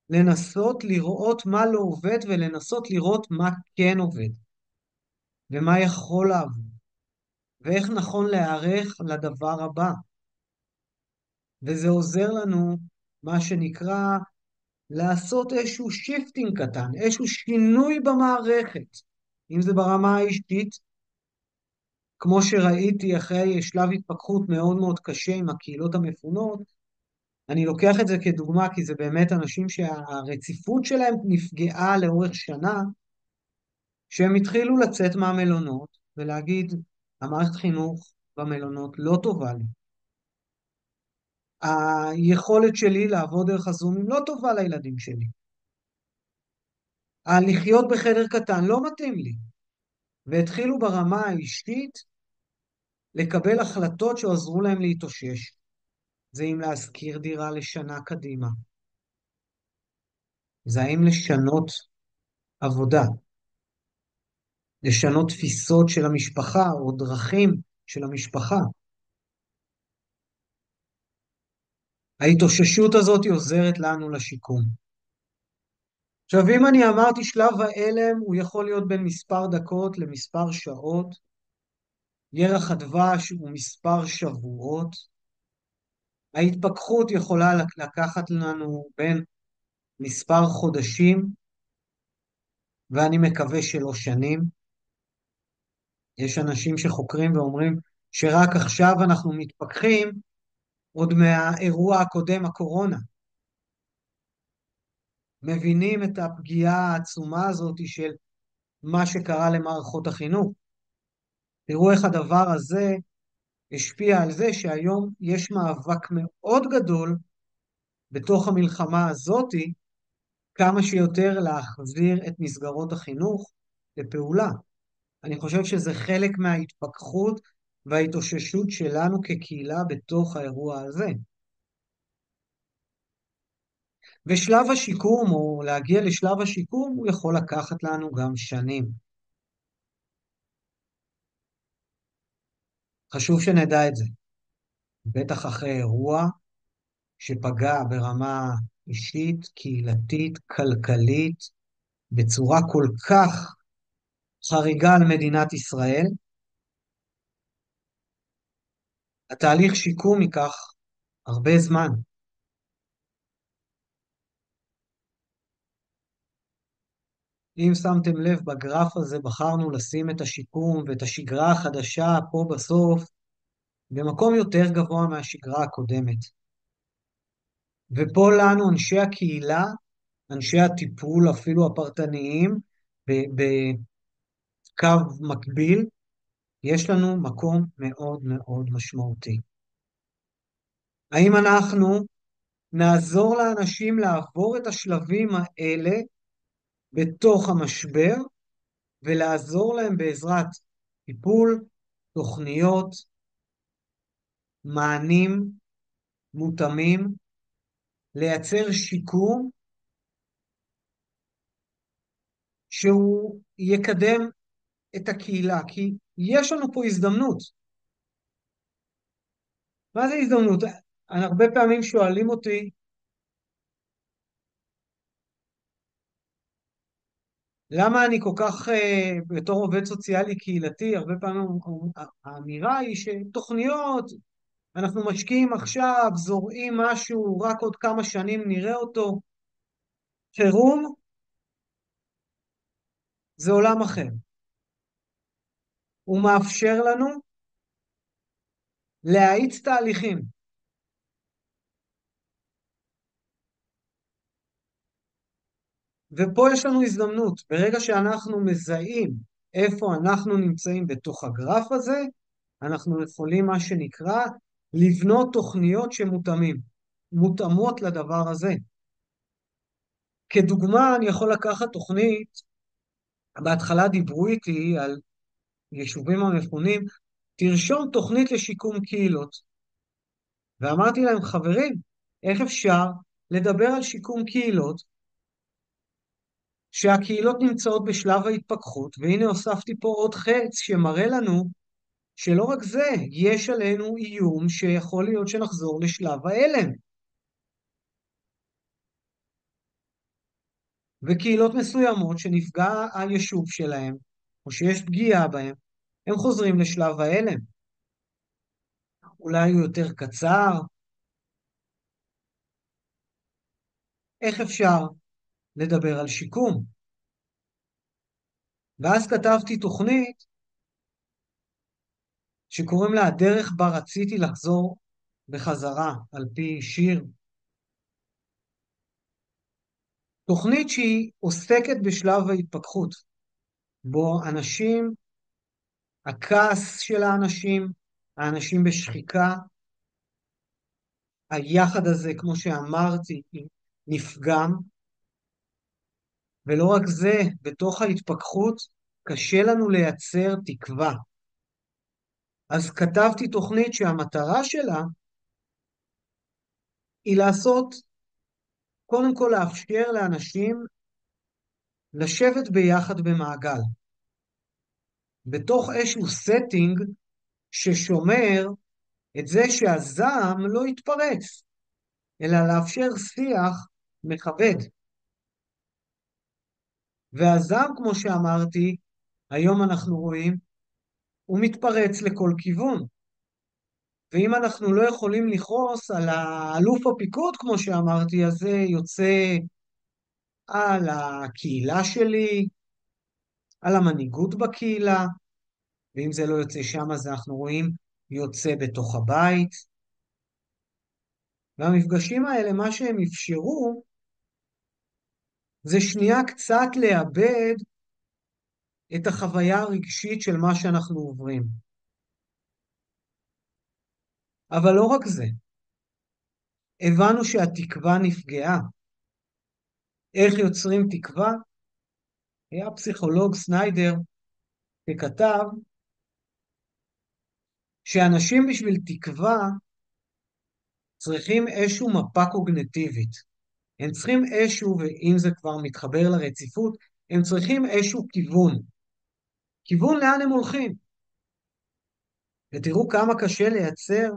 לנסות לראות מה לא עובד, ולנסות לראות מה כן עובד, ומה יכול לעבוד, ואיך נכון להיערך לדבר הבא. וזה עוזר לנו, מה שנקרא, לעשות איזשהו שיפטינג קטן, איזשהו שינוי במערכת, אם זה ברמה האישית, כמו שראיתי אחרי שלב התפכחות מאוד מאוד קשה עם הקהילות המפונות. אני לוקח את זה כדוגמה, כי זה באמת אנשים שהרציפות שלהם נפגעה לאורך שנה, שהם התחילו לצאת מהמלונות ולהגיד, המערכת חינוך במלונות לא טובה לי. היכולת שלי לעבוד דרך הזומים לא טובה לילדים שלי. לחיות בחדר קטן לא מתאים לי. והתחילו ברמה האישית לקבל החלטות שעזרו להם להתאושש. זה אם להשכיר דירה לשנה קדימה. זה האם לשנות עבודה. לשנות תפיסות של המשפחה או דרכים של המשפחה. ההתאוששות הזאת עוזרת לנו לשיקום. עכשיו, אם אני אמרתי שלב ההלם, הוא יכול להיות בין מספר דקות למספר שעות, ירח הדבש הוא מספר שבועות, ההתפכחות יכולה לקחת לנו בין מספר חודשים, ואני מקווה שלא שנים. יש אנשים שחוקרים ואומרים שרק עכשיו אנחנו מתפכחים עוד מהאירוע הקודם, הקורונה. מבינים את הפגיעה העצומה הזאת של מה שקרה למערכות החינוך. תראו איך הדבר הזה השפיע על זה שהיום יש מאבק מאוד גדול בתוך המלחמה הזאת, כמה שיותר להחזיר את מסגרות החינוך לפעולה. אני חושב שזה חלק מההתפכחות וההתאוששות שלנו כקהילה בתוך האירוע הזה. ושלב השיקום, או להגיע לשלב השיקום, הוא יכול לקחת לנו גם שנים. חשוב שנדע את זה. בטח אחרי אירוע שפגע ברמה אישית, קהילתית, כלכלית, בצורה כל כך חריגה על מדינת ישראל, התהליך שיקום ייקח הרבה זמן. אם שמתם לב, בגרף הזה בחרנו לשים את השיקום ואת השגרה החדשה פה בסוף, במקום יותר גבוה מהשגרה הקודמת. ופה לנו, אנשי הקהילה, אנשי הטיפול, אפילו הפרטניים, בקו מקביל, יש לנו מקום מאוד מאוד משמעותי. האם אנחנו נעזור לאנשים לעבור את השלבים האלה בתוך המשבר, ולעזור להם בעזרת טיפול, תוכניות, מענים מותאמים, לייצר שיקום שהוא יקדם את הקהילה, כי יש לנו פה הזדמנות. מה זה הזדמנות? הרבה פעמים שואלים אותי, למה אני כל כך, בתור עובד סוציאלי קהילתי, הרבה פעמים האמירה היא שתוכניות, אנחנו משקיעים עכשיו, זורעים משהו, רק עוד כמה שנים נראה אותו. חירום זה עולם אחר. הוא מאפשר לנו להאיץ תהליכים. ופה יש לנו הזדמנות. ברגע שאנחנו מזהים איפה אנחנו נמצאים בתוך הגרף הזה, אנחנו יכולים, מה שנקרא, לבנות תוכניות מותאמות לדבר הזה. כדוגמה, אני יכול לקחת תוכנית, בהתחלה דיברו איתי על יישובים המפונים, תרשום תוכנית לשיקום קהילות. ואמרתי להם, חברים, איך אפשר לדבר על שיקום קהילות, שהקהילות נמצאות בשלב ההתפכחות, והנה הוספתי פה עוד חץ שמראה לנו שלא רק זה, יש עלינו איום שיכול להיות שנחזור לשלב ההלם. וקהילות מסוימות שנפגע היישוב שלהם, או שיש פגיעה בהם, הם חוזרים לשלב ההלם. אולי הוא יותר קצר. איך אפשר לדבר על שיקום? ואז כתבתי תוכנית שקוראים לה הדרך בה רציתי לחזור בחזרה, על פי שיר. תוכנית שהיא עוסקת בשלב ההתפכחות, בו אנשים, הכעס של האנשים בשחיקה, היחד הזה, כמו שאמרתי, נפגם, ולא רק זה, בתוך ההתפכחות קשה לנו לייצר תקווה. אז כתבתי תוכנית שהמטרה שלה היא לעשות, קודם כל לאפשר לאנשים לשבת ביחד במעגל, בתוך איזשהו setting ששומר את זה שהזעם לא יתפרץ, אלא לאפשר שיח מכבד. והזעם, כמו שאמרתי, היום אנחנו רואים, הוא מתפרץ לכל כיוון. ואם אנחנו לא יכולים לכעוס על האלוף הפיקוד, כמו שאמרתי, אז זה יוצא על הקהילה שלי, על המנהיגות בקהילה, ואם זה לא יוצא שם, אז אנחנו רואים יוצא בתוך הבית. והמפגשים האלה, מה שהם אפשרו, זה שנייה קצת לאבד את החוויה הרגשית של מה שאנחנו עוברים. אבל לא רק זה, הבנו שהתקווה נפגעה. איך יוצרים תקווה? היה פסיכולוג סניידר שכתב שאנשים בשביל תקווה צריכים איזשהו מפה קוגניטיבית. הם צריכים איזשהו, ואם זה כבר מתחבר לרציפות, הם צריכים איזשהו כיוון. כיוון לאן הם הולכים. ותראו כמה קשה לייצר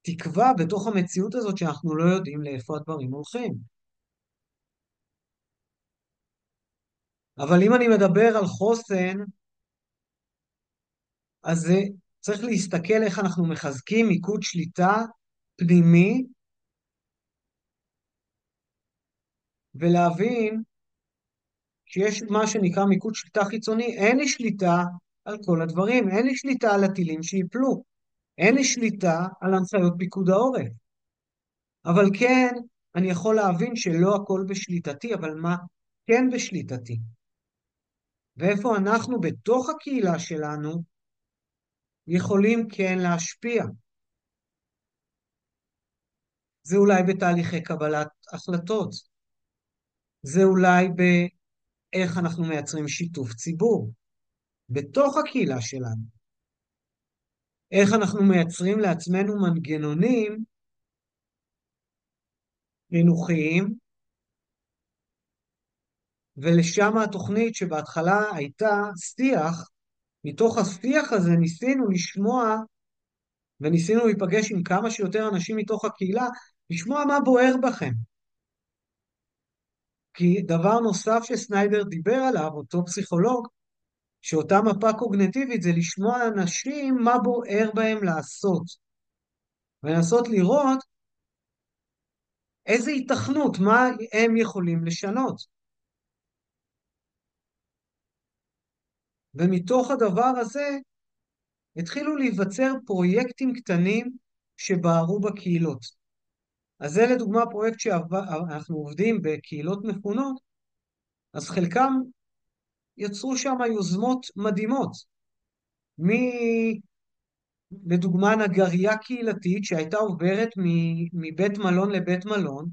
תקווה בתוך המציאות הזאת שאנחנו לא יודעים לאיפה הדברים הולכים. אבל אם אני מדבר על חוסן, אז זה צריך להסתכל איך אנחנו מחזקים מיקוד שליטה פנימי, ולהבין שיש מה שנקרא מיקוד שליטה חיצוני, אין לי שליטה על כל הדברים, אין לי שליטה על הטילים שיפלו, אין לי שליטה על הנחיות פיקוד העורף. אבל כן, אני יכול להבין שלא הכל בשליטתי, אבל מה כן בשליטתי? ואיפה אנחנו בתוך הקהילה שלנו יכולים כן להשפיע. זה אולי בתהליכי קבלת החלטות, זה אולי באיך אנחנו מייצרים שיתוף ציבור בתוך הקהילה שלנו, איך אנחנו מייצרים לעצמנו מנגנונים חינוכיים, ולשם התוכנית שבהתחלה הייתה שיח, מתוך השיח הזה ניסינו לשמוע, וניסינו להיפגש עם כמה שיותר אנשים מתוך הקהילה, לשמוע מה בוער בכם. כי דבר נוסף שסניידר דיבר עליו, אותו פסיכולוג, שאותה מפה קוגניטיבית זה לשמוע אנשים מה בוער בהם לעשות, ולנסות לראות איזה התכנות, מה הם יכולים לשנות. ומתוך הדבר הזה התחילו להיווצר פרויקטים קטנים שבערו בקהילות. אז זה לדוגמה פרויקט שאנחנו עובדים בקהילות מפונות, אז חלקם יצרו שם יוזמות מדהימות. לדוגמה נגריה קהילתית שהייתה עוברת מבית מלון לבית מלון,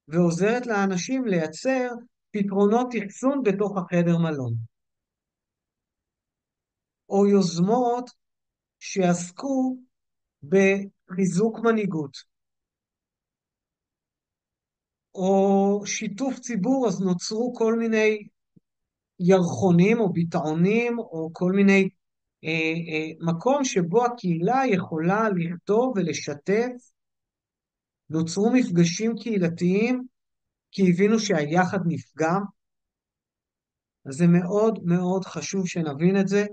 ועוזרת לאנשים לייצר פתרונות אחסון בתוך החדר מלון. או יוזמות שעסקו בחיזוק מנהיגות. או שיתוף ציבור, אז נוצרו כל מיני ירחונים או ביטאונים, או כל מיני מקום שבו הקהילה יכולה לכתוב ולשתף. נוצרו מפגשים קהילתיים, כי הבינו שהיחד נפגע. אז זה מאוד מאוד חשוב שנבין את זה.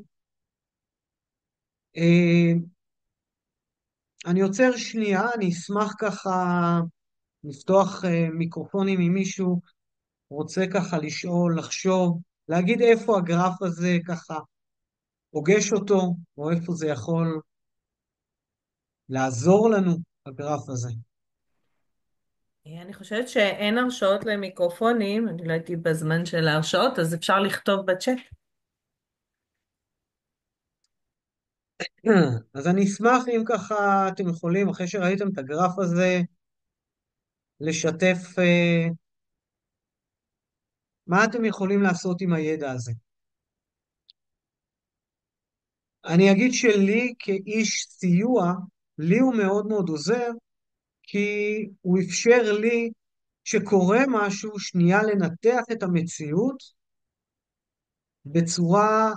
אני עוצר שנייה, אני אשמח ככה לפתוח מיקרופונים אם מישהו רוצה ככה לשאול, לחשוב, להגיד איפה הגרף הזה ככה פוגש אותו, או איפה זה יכול לעזור לנו, הגרף הזה. אני חושבת שאין הרשאות למיקרופונים, אני לא הייתי בזמן של ההרשאות, אז אפשר לכתוב בצ'אט. אז אני אשמח אם ככה אתם יכולים, אחרי שראיתם את הגרף הזה, לשתף מה אתם יכולים לעשות עם הידע הזה. אני אגיד שלי כאיש סיוע, לי הוא מאוד מאוד עוזר, כי הוא אפשר לי שקורה משהו, שנייה לנתח את המציאות בצורה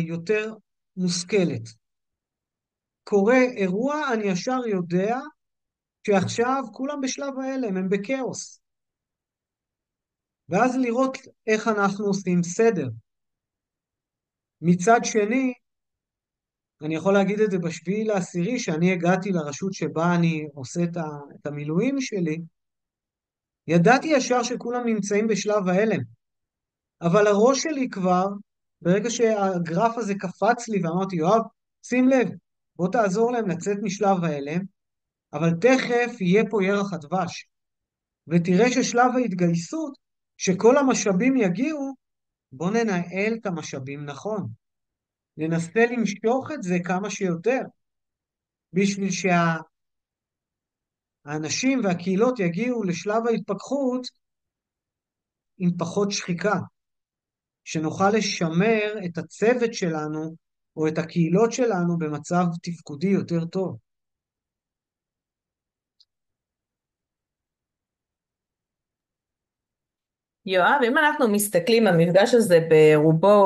יותר מושכלת. קורה אירוע, אני ישר יודע שעכשיו כולם בשלב ההלם, הם בכאוס. ואז לראות איך אנחנו עושים סדר. מצד שני, אני יכול להגיד את זה ב7/10, שאני הגעתי לרשות שבה אני עושה את המילואים שלי, ידעתי ישר שכולם נמצאים בשלב ההלם, אבל הראש שלי כבר, ברגע שהגרף הזה קפץ לי ואמרתי, יואב, שים לב, בוא תעזור להם לצאת משלב ההלם, אבל תכף יהיה פה ירח הדבש, ותראה ששלב ההתגייסות, שכל המשאבים יגיעו, בוא ננהל את המשאבים נכון. ננסה למשוך את זה כמה שיותר, בשביל שהאנשים והקהילות יגיעו לשלב ההתפכחות עם פחות שחיקה, שנוכל לשמר את הצוות שלנו או את הקהילות שלנו במצב תפקודי יותר טוב. יואב, אם אנחנו מסתכלים, המפגש הזה ברובו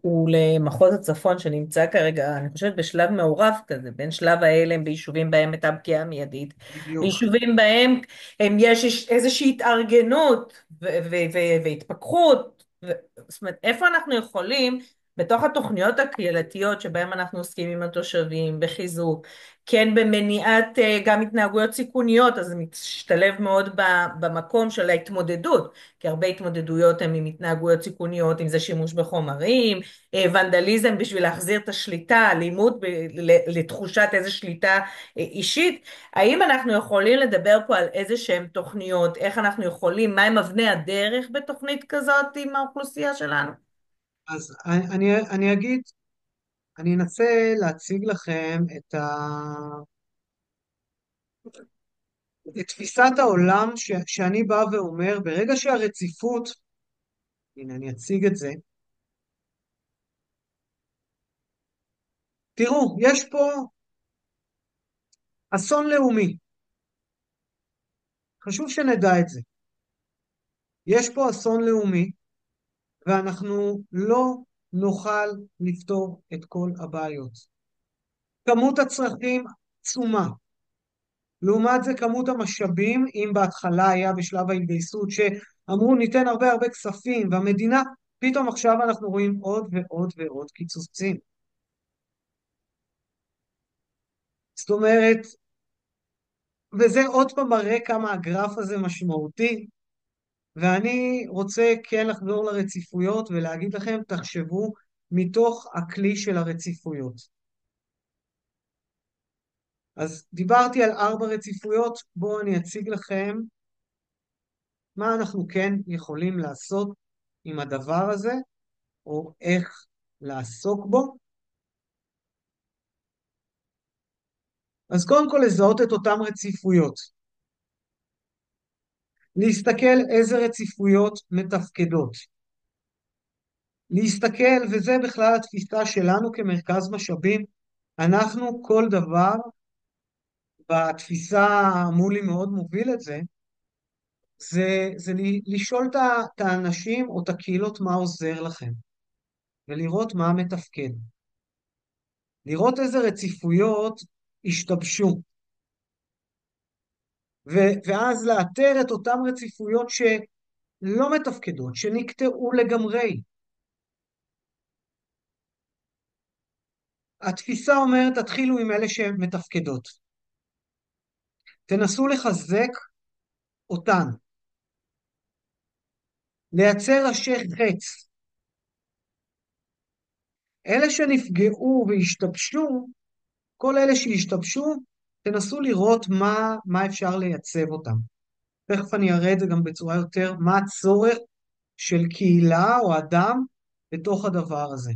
הוא למחוז הצפון שנמצא כרגע, אני חושבת בשלב מעורב כזה, בין שלב ההלם ביישובים בהם הייתה פגיעה מיידית, בדיוק. ויישובים בהם יש איזושהי התארגנות והתפכחות, זאת אומרת, איפה אנחנו יכולים בתוך התוכניות הקהילתיות שבהם אנחנו עוסקים עם התושבים, בחיזוק, כן במניעת גם התנהגויות סיכוניות, אז זה משתלב מאוד במקום של ההתמודדות. כי הרבה התמודדויות הן עם התנהגויות סיכוניות, אם זה שימוש בחומרים, ונדליזם בשביל להחזיר את השליטה, אלימות לתחושת איזו שליטה אישית. האם אנחנו יכולים לדבר פה על איזה שהן תוכניות, איך אנחנו יכולים, מהם אבני הדרך בתוכנית כזאת עם האוכלוסייה שלנו? אז אני אגיד, אני אנסה להציג לכם את תפיסת העולם שאני בא ואומר, ברגע שהרציפות, הנה אני אציג את זה, תראו, יש פה אסון לאומי, חשוב שנדע את זה. יש פה אסון לאומי, ואנחנו לא נוכל לפתור את כל הבעיות. כמות הצרכים עצומה. לעומת זה כמות המשאבים, אם בהתחלה היה בשלב ההתגייסות שאמרו ניתן הרבה הרבה כספים, והמדינה, פתאום עכשיו אנחנו רואים עוד ועוד ועוד קיצוצים. זאת אומרת, וזה עוד פעם מראה כמה הגרף הזה משמעותי, ואני רוצה כן לחזור לרציפויות ולהגיד לכם, תחשבו מתוך הכלי של הרציפויות. אז דיברתי על 4 רציפויות, בואו אני אציג לכם מה אנחנו כן יכולים לעשות עם הדבר הזה, או איך לעסוק בו. אז קודם כל לזהות את אותן רציפויות. להסתכל איזה רציפויות מתפקדות. להסתכל, וזה בכלל התפיסה שלנו כמרכז משאבים, אנחנו כל דבר, בתפיסה מולי מאוד מוביל את זה, זה לשאול את האנשים או את הקהילות מה עוזר לכם, ולראות מה מתפקד. לראות איזה רציפויות השתבשו, ואז לאתר את אותן רציפויות שלא מתפקדות, שנקטעו לגמרי. התפיסה אומרת, תתחילו עם אלה שמתפקדות. תנסו לחזק אותן. לייצר ראשי חץ. אלה שנפגעו והשתבשו, כל אלה שהשתבשו, תנסו לראות מה אפשר לייצב אותם. תכף אני אראה את זה גם בצורה יותר, מה הצורך של קהילה או אדם בתוך הדבר הזה.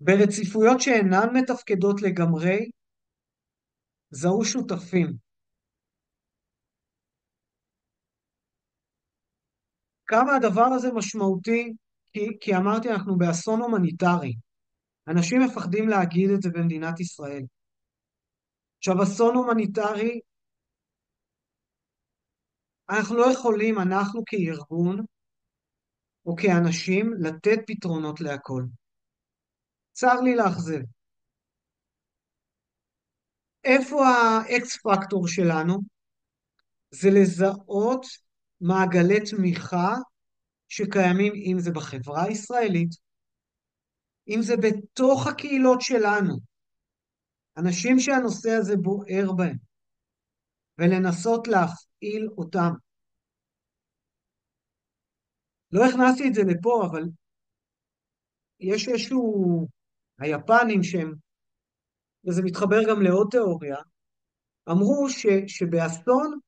ברציפויות שאינן מתפקדות לגמרי, זהו שותפים. כמה הדבר הזה משמעותי, כי אמרתי, אנחנו באסון הומניטרי. אנשים מפחדים להגיד את זה במדינת ישראל. עכשיו, אסון הומניטרי, אנחנו לא יכולים, אנחנו כארגון או כאנשים, לתת פתרונות להכל. צר לי לאכזב. איפה האקס פקטור שלנו? זה לזהות מעגלי תמיכה שקיימים, אם זה בחברה הישראלית, אם זה בתוך הקהילות שלנו, אנשים שהנושא הזה בוער בהם, ולנסות להפעיל אותם. לא הכנסתי את זה לפה, אבל יש איזשהו, היפנים שהם, וזה מתחבר גם לעוד תיאוריה, אמרו שבאסון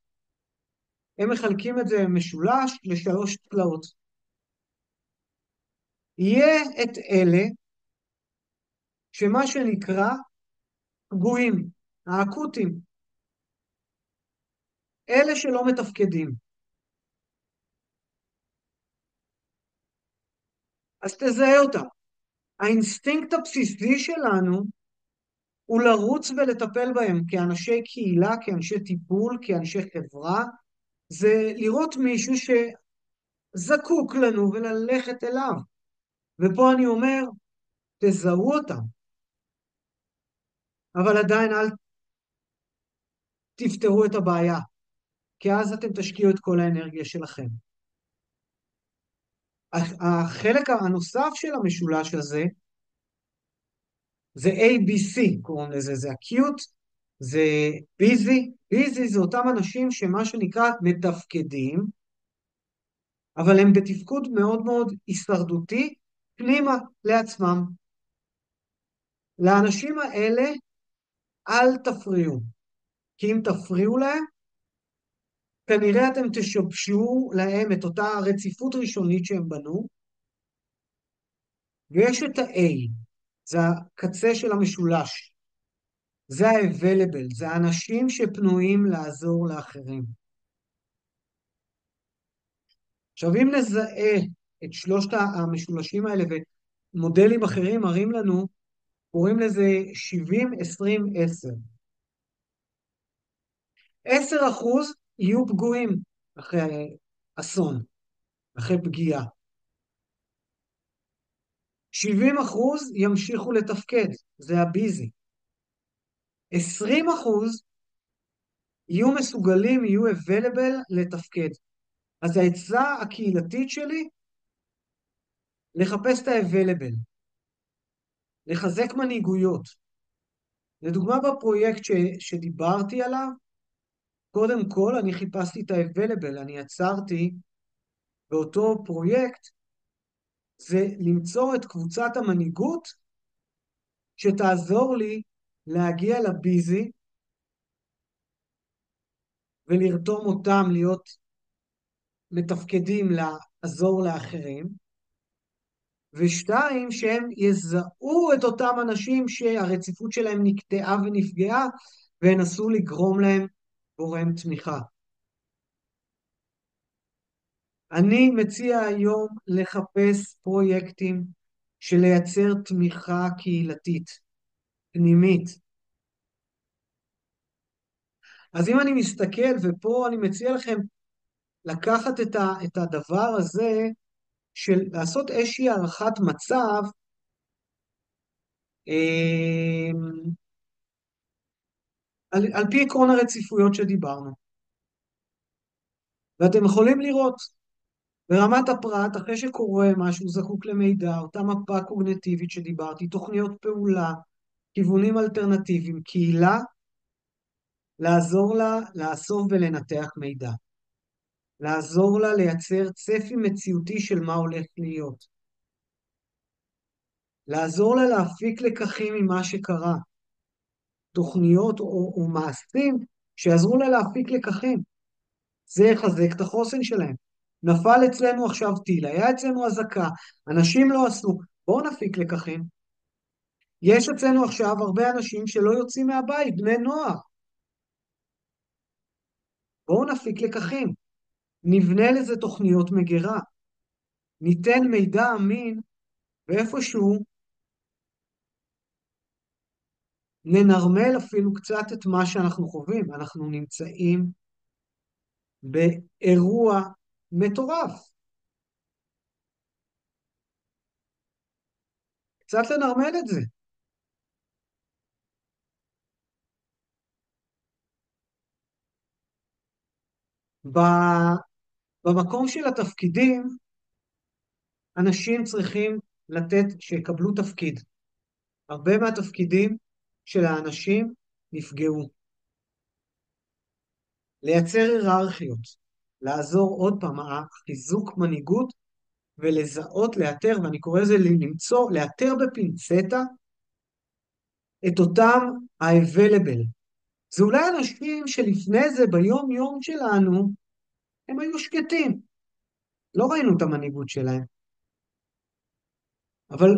הם מחלקים את זה משולש לשלוש צלעות. יהיה את אלה שמה שנקרא פגועים, האקוטיים, אלה שלא מתפקדים. אז תזהה אותם. האינסטינקט הבסיסי שלנו הוא לרוץ ולטפל בהם כאנשי קהילה, כאנשי טיפול, כאנשי חברה, זה לראות מישהו שזקוק לנו וללכת אליו. ופה אני אומר, תזהו אותם, אבל עדיין אל תפתרו את הבעיה, כי אז אתם תשקיעו את כל האנרגיה שלכם. החלק הנוסף של המשולש הזה, זה ABC, קוראים לזה, זה acute, זה busy. busy זה אותם אנשים שמה שנקרא מתפקדים, אבל הם בתפקוד מאוד מאוד הישרדותי, פנימה לעצמם. לאנשים האלה אל תפריעו, כי אם תפריעו להם, כנראה אתם תשבשו להם את אותה רציפות ראשונית שהם בנו, ויש את ה-A, זה הקצה של המשולש, זה ה-available, זה האנשים שפנויים לעזור לאחרים. עכשיו אם נזהה את שלושת המשולשים האלה, ומודלים אחרים מראים לנו, קוראים לזה 70-20-10. 10% יהיו פגועים אחרי אסון, אחרי פגיעה. 70% ימשיכו לתפקד, זה הביזי. 20% יהיו מסוגלים, יהיו available לתפקד. אז העצה הקהילתית שלי, לחפש את ה-available, לחזק מנהיגויות. לדוגמה בפרויקט שדיברתי עליו, קודם כל אני חיפשתי את ה-available, אני עצרתי באותו פרויקט, זה למצוא את קבוצת המנהיגות שתעזור לי להגיע לביזי ולרתום אותם להיות מתפקדים לעזור לאחרים, ושתיים, שהם יזהו את אותם אנשים שהרציפות שלהם נקטעה ונפגעה, וינסו לגרום להם גורם תמיכה. אני מציע היום לחפש פרויקטים של לייצר תמיכה קהילתית, פנימית. אז אם אני מסתכל, ופה אני מציע לכם לקחת את הדבר הזה, של לעשות איזושהי הערכת מצב, על פי עקרון הרציפויות שדיברנו. ואתם יכולים לראות, ברמת הפרט, אחרי שקורה משהו זקוק למידע, אותה מפה קוגניטיבית שדיברתי, תוכניות פעולה, כיוונים אלטרנטיביים, קהילה, לעזור לה לאסוף ולנתח מידע. לעזור לה לייצר צפי מציאותי של מה הולך להיות. לעזור לה להפיק לקחים ממה שקרה. תוכניות או מעשים שיעזרו לה להפיק לקחים. זה יחזק את החוסן שלהם. נפל אצלנו עכשיו טיל, היה אצלנו אזעקה, אנשים לא עשו, בואו נפיק לקחים. יש אצלנו עכשיו הרבה אנשים שלא יוצאים מהבית, בני נוער. בואו נפיק לקחים. נבנה לזה תוכניות מגירה. ניתן מידע אמין, ואיפשהו ננרמל אפילו קצת את מה שאנחנו חווים. אנחנו נמצאים באירוע מטורף. קצת לנרמל את זה. ב- במקום של התפקידים, אנשים צריכים שיקבלו תפקיד. הרבה מהתפקידים של האנשים נפגעו. לייצר היררכיות, לעזור עוד פעם, חיזוק מנהיגות ולזהות, לאתר, ואני קורא לזה למצוא, לאתר בפינצטה את אותם ה-available. זה אולי אנשים שלפני זה ביום יום שלנו הם היו שקטים, לא ראינו את המנהיגות שלהם, אבל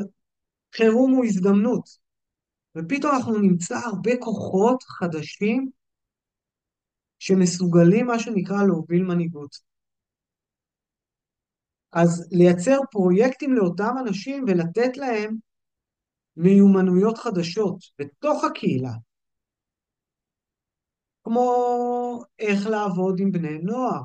חירום הוא הזדמנות, ופתאום אנחנו נמצא הרבה כוחות חדשים שמסוגלים מה שנקרא להוביל מנהיגות. אז לייצר פרויקטים לאותם אנשים ולתת להם מיומנויות חדשות בתוך הקהילה, כמו איך לעבוד עם בני נוער,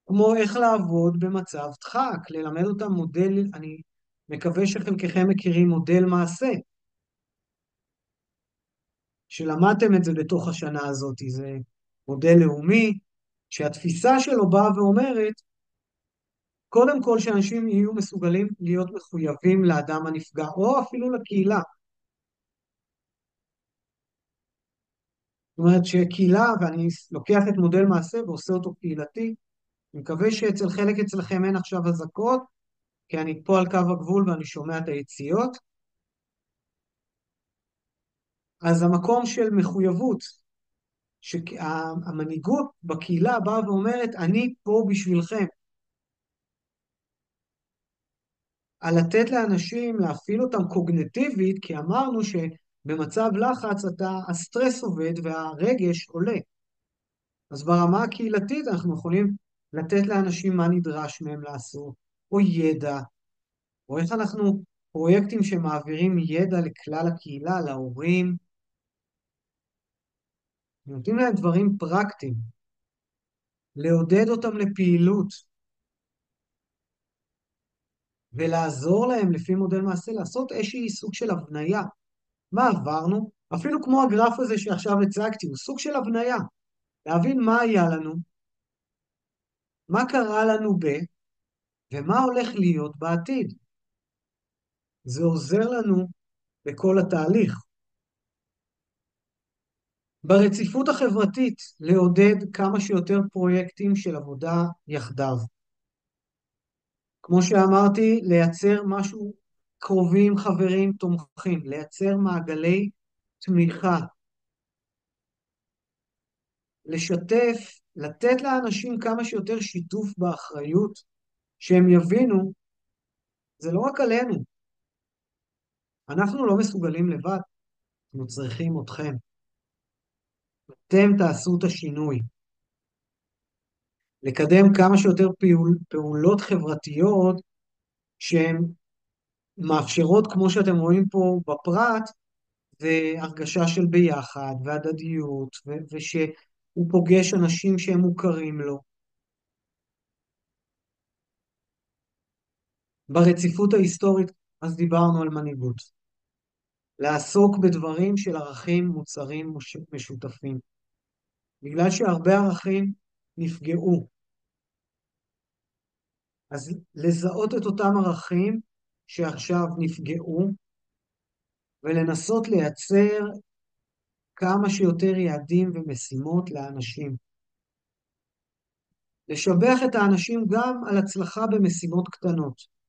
כמו איך לעבוד במצב דחק, ללמד אותם מודל, אני מקווה שחלקכם מכירים מודל מעשה, שלמדתם את זה בתוך השנה הזאת, זה מודל לאומי, שהתפיסה שלו באה ואומרת, קודם כל שאנשים יהיו מסוגלים להיות מחויבים לאדם הנפגע, או אפילו לקהילה. זאת אומרת שקהילה, ואני לוקח את מודל מעשה ועושה אותו קהילתי, אני מקווה שאצל חלק אצלכם אין עכשיו אזעקות, כי אני פה על קו הגבול ואני שומע את היציאות. אז המקום של מחויבות, שהמנהיגות בקהילה באה ואומרת, אני פה בשבילכם. על לתת לאנשים להפעיל אותם קוגניטיבית, כי אמרנו שבמצב לחץ הסטרס עובד והרגש עולה. אז ברמה הקהילתית אנחנו יכולים לתת לאנשים מה נדרש מהם לעשות, או ידע, או איך אנחנו פרויקטים שמעבירים ידע לכלל הקהילה, להורים, נותנים להם דברים פרקטיים, לעודד אותם לפעילות, ולעזור להם לפי מודל מעשה, לעשות איזושהי סוג של הבניה. מה עברנו? אפילו כמו הגרף הזה שעכשיו הצגתי, הוא סוג של הבניה. להבין מה היה לנו, מה קרה לנו ומה הולך להיות בעתיד. זה עוזר לנו בכל התהליך. ברציפות החברתית, לעודד כמה שיותר פרויקטים של עבודה יחדיו. כמו שאמרתי, לייצר משהו קרובים, חברים, תומכים, לייצר מעגלי תמיכה, לשתף, לתת לאנשים כמה שיותר שיתוף באחריות, שהם יבינו, זה לא רק עלינו. אנחנו לא מסוגלים לבד, אנחנו צריכים אתכם. אתם תעשו את השינוי. לקדם כמה שיותר פעולות חברתיות שהן מאפשרות, כמו שאתם רואים פה בפרט, והרגשה של ביחד והדדיות, ושהוא פוגש אנשים שהם מוכרים לו. ברציפות ההיסטורית, אז דיברנו על מנהיגות. לעסוק בדברים של ערכים מוצרים משותפים. בגלל שהרבה ערכים נפגעו. אז לזהות את אותם ערכים שעכשיו נפגעו, ולנסות לייצר כמה שיותר יעדים ומשימות לאנשים. לשבח את האנשים גם על הצלחה במשימות קטנות.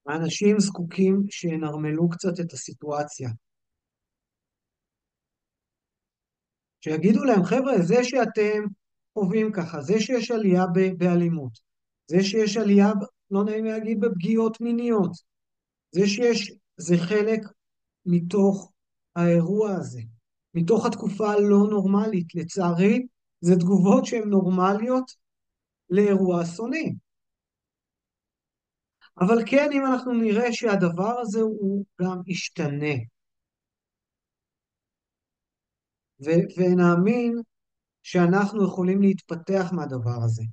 האנשים זקוקים שנרמלו קצת את הסיטואציה. שיגידו להם, חבר'ה, זה שאתם חווים ככה, זה שיש עלייה באלימות, זה שיש עלייה, לא נעים להגיד, בפגיעות מיניות, זה חלק מתוך האירוע הזה, מתוך התקופה הלא נורמלית. לצערי, זה תגובות שהן נורמליות לאירוע אסוני. אבל כן, אם אנחנו נראה שהדבר הזה הוא גם ישתנה, ונאמין שאנחנו יכולים להתפתח מהדבר הזה.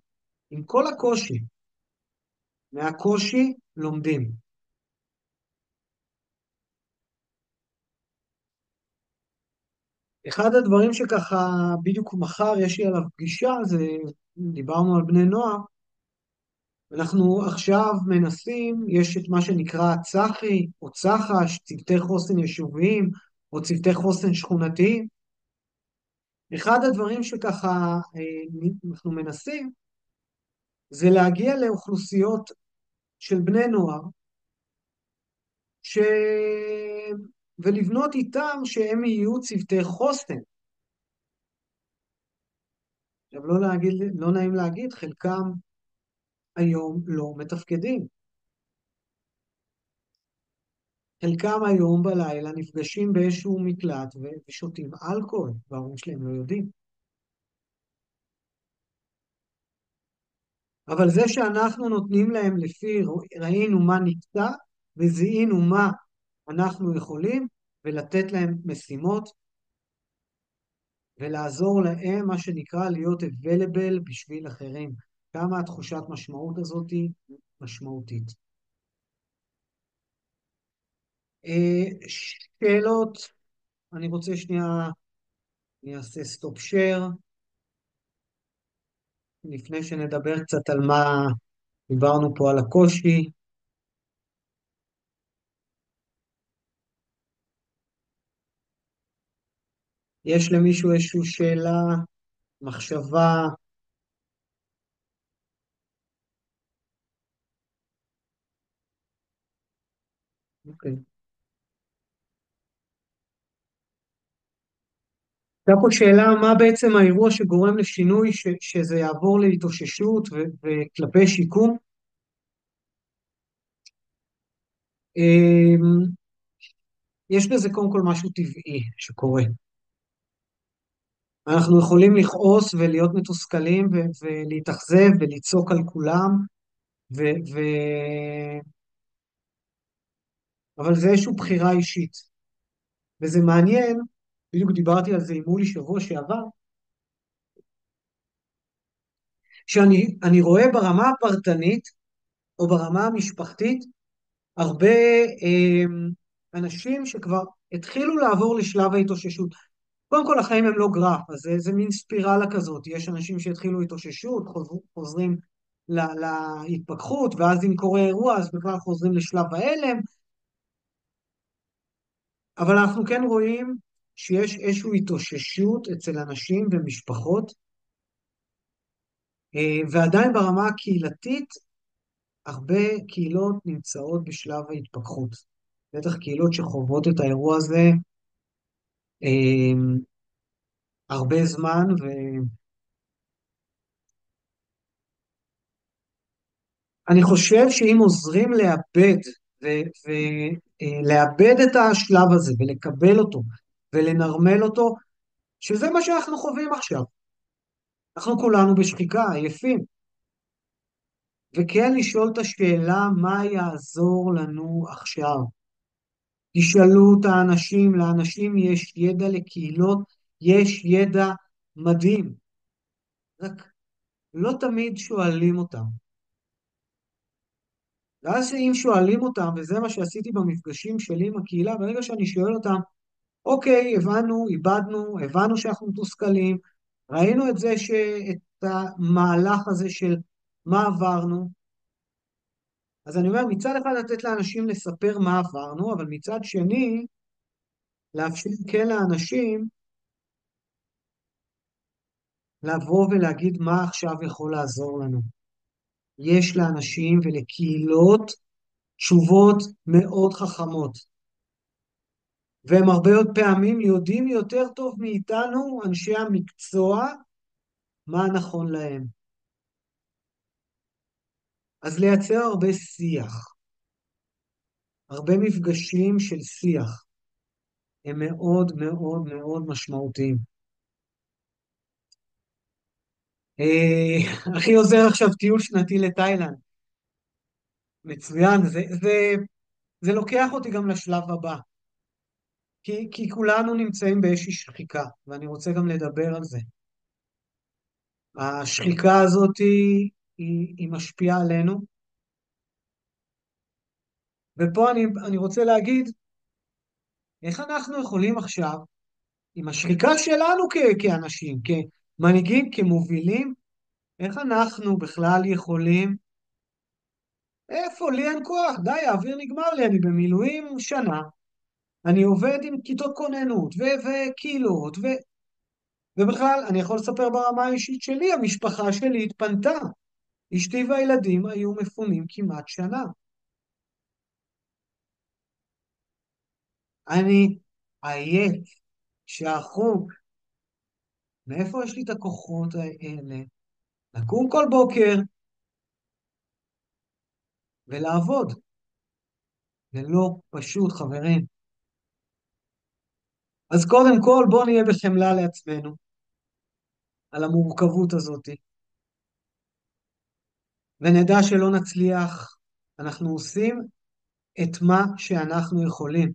עם כל הקושי, מהקושי לומדים. אחד הדברים שככה בדיוק מחר יש לי עליו פגישה, זה דיברנו על בני נוער, אנחנו עכשיו מנסים, יש את מה שנקרא צח"י או צח"ש, צוותי חוסן יישוביים או צוותי חוסן שכונתיים. אחד הדברים שככה אנחנו מנסים זה להגיע לאוכלוסיות של בני נוער ש... ולבנות איתם שהם יהיו צוותי חוסן. עכשיו לא נעים להגיד, חלקם היום לא מתפקדים. חלקם היום בלילה נפגשים באיזשהו מקלט ושותים אלכוהול, וההורים שלהם לא יודעים. אבל זה שאנחנו נותנים להם לפי, ראינו מה נקטע, וזיהינו מה אנחנו יכולים, ולתת להם משימות, ולעזור להם, מה שנקרא, להיות available בשביל אחרים. כמה התחושת משמעות הזאת היא משמעותית. שאלות, אני רוצה שנייה, אני אעשה סטופ שייר, לפני שנדבר קצת על מה דיברנו פה על הקושי. יש למישהו איזושהי שאלה, מחשבה? אוקיי. הייתה פה שאלה, מה בעצם האירוע שגורם לשינוי, שזה יעבור להתאוששות וכלפי שיקום? יש בזה קודם כל משהו טבעי שקורה. אנחנו יכולים לכעוס ולהיות מתוסכלים ולהתאכזב ולצעוק על כולם, ו- ו- אבל זה איזושהי בחירה אישית. וזה מעניין, בדיוק דיברתי על זה עם מולי שבוע שעבר, שאני רואה ברמה הפרטנית או ברמה המשפחתית הרבה אנשים שכבר התחילו לעבור לשלב ההתאוששות. קודם כל החיים הם לא גרף, אז זה מין ספירלה כזאת, יש אנשים שהתחילו התאוששות, חוזרים להתפכחות, ואז אם קורה אירוע אז בכלל חוזרים לשלב ההלם, אבל אנחנו כן רואים שיש איזושהי התאוששות אצל אנשים ומשפחות, ועדיין ברמה הקהילתית, הרבה קהילות נמצאות בשלב ההתפכחות. בטח קהילות שחוות את האירוע הזה הרבה זמן, ואני חושב שאם עוזרים לאבד את השלב הזה ולקבל אותו ולנרמל אותו, שזה מה שאנחנו חווים עכשיו. אנחנו כולנו בשחיקה, עייפים. וכן לשאול את השאלה, מה יעזור לנו עכשיו? תשאלו את האנשים, לאנשים יש ידע לקהילות, יש ידע מדהים. רק לא תמיד שואלים אותם. ואז אם שואלים אותם, וזה מה שעשיתי במפגשים שלי עם הקהילה, ברגע שאני שואל אותם, אוקיי, הבנו, איבדנו, הבנו שאנחנו מתוסכלים, ראינו את זה, את המהלך הזה של מה עברנו, אז אני אומר, מצד אחד לתת לאנשים לספר מה עברנו, אבל מצד שני, לאפשר כן לאנשים לבוא ולהגיד מה עכשיו יכול לעזור לנו. יש לאנשים ולקהילות תשובות מאוד חכמות. והם הרבה עוד פעמים יודעים יותר טוב מאיתנו, אנשי המקצוע, מה נכון להם. אז לייצר הרבה שיח, הרבה מפגשים של שיח, הם מאוד מאוד מאוד משמעותיים. הכי עוזר עכשיו טיול שנתי לתאילנד. מצוין, זה לוקח אותי גם לשלב הבא. כי כולנו נמצאים באיזושהי שחיקה, ואני רוצה גם לדבר על זה. השחיקה הזאת היא משפיעה עלינו, ופה אני רוצה להגיד, איך אנחנו יכולים עכשיו עם השחיקה שלנו כאנשים, כמנהיגים, כמובילים, איך אנחנו בכלל יכולים, איפה, לי אין כוח, די, האוויר נגמר לי, אני במילואים שנה, אני עובד עם כיתות כוננות וקהילות, ובכלל, אני יכול לספר ברמה האישית שלי, המשפחה שלי התפנתה. אשתי והילדים היו מפונים כמעט שנה. אני עייף, שחוק. מאיפה יש לי את הכוחות האלה? לקום כל בוקר ולעבוד. זה לא פשוט, חברים. אז קודם כל, בואו נהיה בחמלה לעצמנו, על המורכבות הזאת, ונדע שלא נצליח. אנחנו עושים את מה שאנחנו יכולים.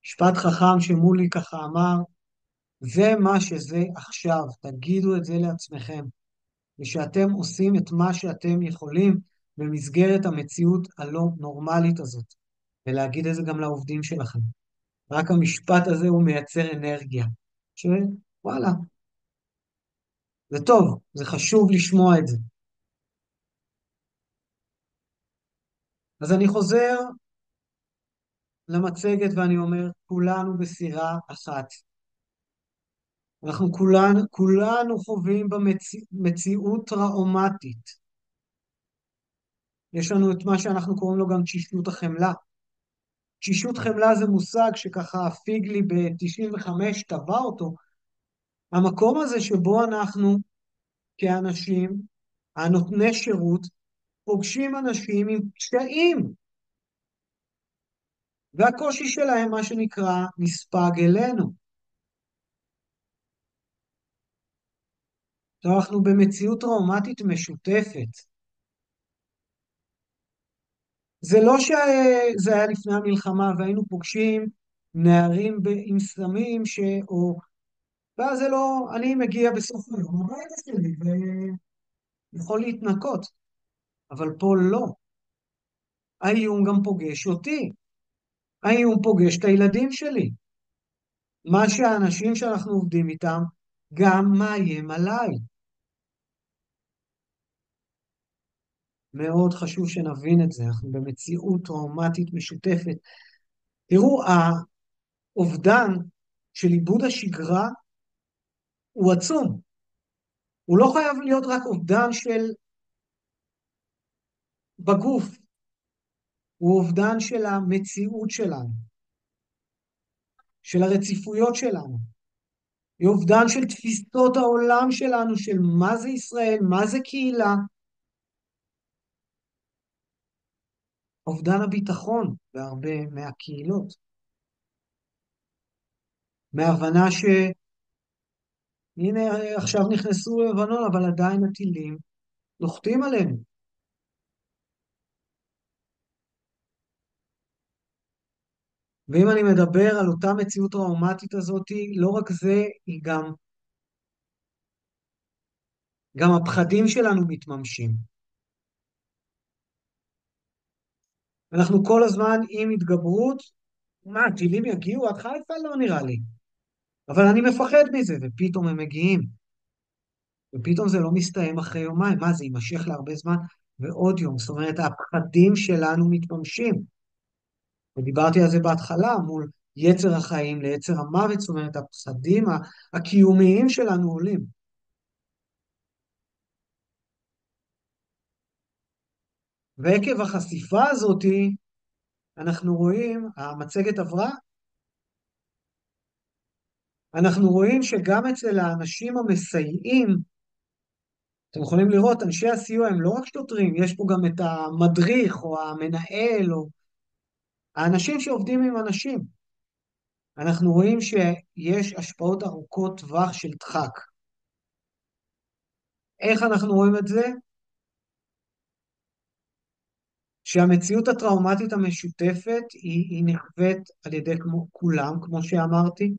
משפט חכם שמולי ככה אמר, זה מה שזה עכשיו, תגידו את זה לעצמכם, ושאתם עושים את מה שאתם יכולים במסגרת המציאות הלא נורמלית הזאת, ולהגיד את זה גם לעובדים שלכם. רק המשפט הזה הוא מייצר אנרגיה, שוואלה, זה טוב, זה חשוב לשמוע את זה. אז אני חוזר למצגת ואני אומר, כולנו בסירה אחת. אנחנו כולנו חווים במציאות טראומטית. יש לנו את מה שאנחנו קוראים לו גם תשישות החמלה. תשישות חמלה זה מושג שככה פיגלי ב-95 טבע אותו. המקום הזה שבו אנחנו כאנשים, הנותני שירות, פוגשים אנשים עם קשיים, והקושי שלהם, מה שנקרא, נספג אלינו. אנחנו במציאות טראומטית משותפת. זה לא שזה היה לפני המלחמה והיינו פוגשים נערים עם סמים ואז זה לא, אני מגיע בסוף היום הביתה שלי ויכול להתנקות, אבל פה לא. האיום גם פוגש אותי, האיום פוגש את הילדים שלי. מה שהאנשים שאנחנו עובדים איתם גם מאיים עליי. מאוד חשוב שנבין את זה, אנחנו במציאות טראומטית משותפת. תראו, האובדן של איבוד השגרה הוא עצום. הוא לא חייב להיות רק אובדן של בגוף, הוא אובדן של המציאות שלנו, של הרציפויות שלנו, היא אובדן של תפיסות העולם שלנו, של מה זה ישראל, מה זה קהילה, אובדן הביטחון בהרבה מהקהילות, מהבנה הנה עכשיו נכנסו לבנון, אבל עדיין הטילים נוחתים עלינו. ואם אני מדבר על אותה מציאות טראומטית הזאת, לא רק זה, היא גם הפחדים שלנו מתממשים. אנחנו כל הזמן עם התגברות, מה, טילים יגיעו עד חיפה? לא נראה לי. אבל אני מפחד מזה, ופתאום הם מגיעים. ופתאום זה לא מסתיים אחרי יומיים. מה, זה יימשך להרבה זמן? ועוד יום. זאת אומרת, הפחדים שלנו מתממשים. ודיברתי על זה בהתחלה, מול יצר החיים ליצר המוות, זאת אומרת, הפחדים הקיומיים שלנו עולים. ועקב החשיפה הזאת, אנחנו רואים, המצגת עברה, אנחנו רואים שגם אצל האנשים המסייעים, אתם יכולים לראות, אנשי הסיוע הם לא רק שוטרים, יש פה גם את המדריך או המנהל או האנשים שעובדים עם אנשים. אנחנו רואים שיש השפעות ארוכות טווח של דחק. איך אנחנו רואים את זה? שהמציאות הטראומטית המשותפת היא נחוות על ידי כולם, כמו שאמרתי.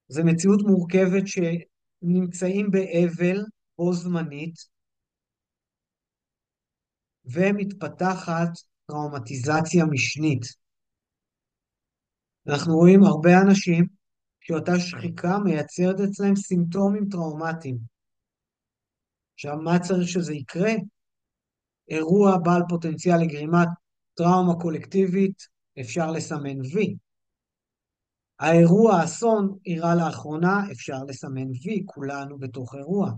זו מציאות מורכבת שנמצאים באבל בו זמנית, ומתפתחת טראומטיזציה משנית. אנחנו רואים הרבה אנשים שאותה שחיקה מייצרת אצלם סימפטומים טראומטיים. עכשיו, מה צריך שזה יקרה? אירוע בעל פוטנציאל לגרימת טראומה קולקטיבית, אפשר לסמן וי. האירוע, אסון, אירע לאחרונה, אפשר לסמן וי, כולנו בתוך אירוע.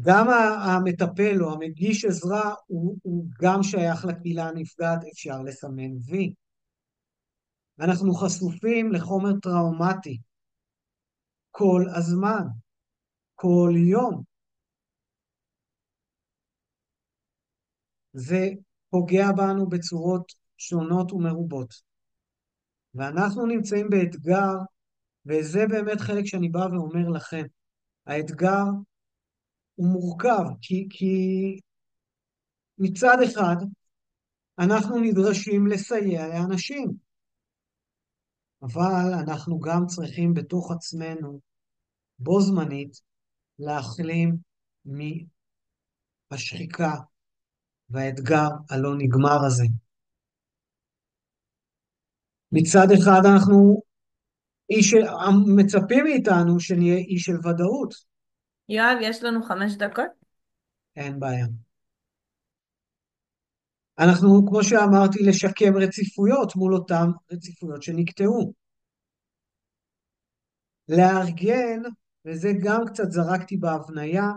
גם המטפל או המגיש עזרה הוא גם שייך לקהילה הנפגעת, אפשר לסמן וי. אנחנו חשופים לחומר טראומטי כל הזמן, כל יום. זה פוגע בנו בצורות שונות ומרובות. ואנחנו נמצאים באתגר, וזה באמת חלק שאני בא ואומר לכם. האתגר הוא מורכב, כי מצד אחד אנחנו נדרשים לסייע לאנשים, אבל אנחנו גם צריכים בתוך עצמנו בו זמנית להחלים מהשחיקה והאתגר הלא נגמר הזה. מצד אחד אנחנו מצפים מאיתנו שנהיה איש של ודאות. יואב, יש לנו 5 דקות? אין בעיה. אנחנו, כמו שאמרתי, לשקם רציפויות מול אותן רציפויות שנקטעו. לארגן, וזה גם קצת זרקתי בהבניה,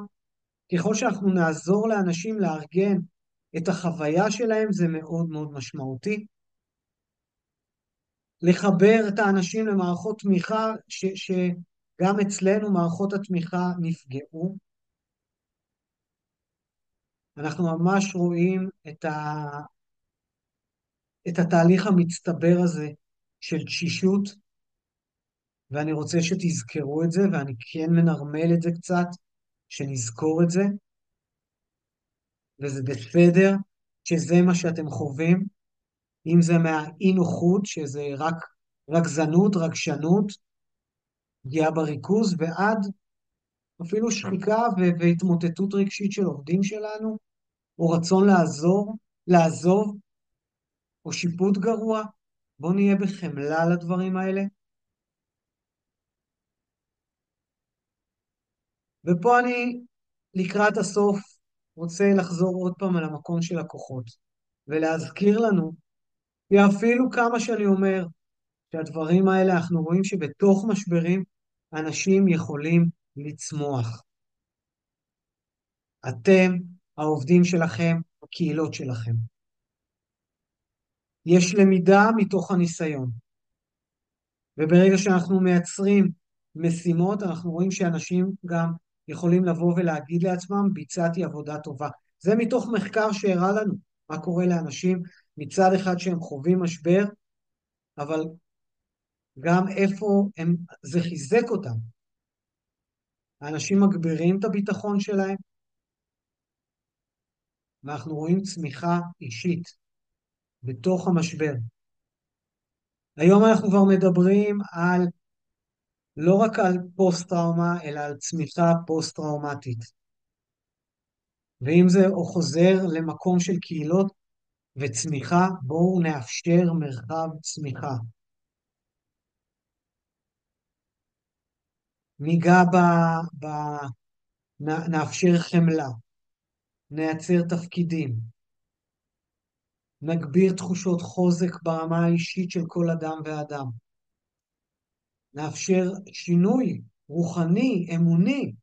ככל שאנחנו נעזור לאנשים לארגן את החוויה שלהם, זה מאוד מאוד משמעותי. לחבר את האנשים למערכות תמיכה, שגם אצלנו מערכות התמיכה נפגעו. אנחנו ממש רואים את התהליך המצטבר הזה של תשישות, ואני רוצה שתזכרו את זה, ואני כן מנרמל את זה קצת, שנזכור את זה, וזה בסדר שזה מה שאתם חווים, אם זה מהאי נוחות, שזה רק רגזנות, רגשנות, פגיעה בריכוז, ועד אפילו שחיקה והתמוטטות רגשית של עובדים שלנו, או רצון לעזוב, או שיפוט גרוע. בואו נהיה בחמלה לדברים האלה. ופה אני, לקראת הסוף, רוצה לחזור עוד פעם על המקום של הכוחות, ולהזכיר לנו, ואפילו כמה שאני אומר, שהדברים האלה אנחנו רואים שבתוך משברים, אנשים יכולים לצמוח. אתם, העובדים שלכם, הקהילות שלכם. יש למידה מתוך הניסיון. וברגע שאנחנו מייצרים משימות, אנחנו רואים שאנשים גם יכולים לבוא ולהגיד לעצמם, ביצעתי עבודה טובה. זה מתוך מחקר שהראה לנו מה קורה לאנשים, מצד אחד שהם חווים משבר, אבל גם איפה זה חיזק אותם. האנשים מגבירים את הביטחון שלהם, ואנחנו רואים צמיחה אישית בתוך המשבר. היום אנחנו כבר מדברים לא רק על פוסט-טראומה, אלא על צמיחה פוסט-טראומטית. ואם זה חוזר למקום של קהילות וצמיחה, בואו נאפשר מרחב צמיחה. ניגע נאפשר חמלה, נייצר תפקידים, נגביר תחושות חוזק ברמה האישית של כל אדם ואדם, נאפשר שינוי רוחני, אמוני,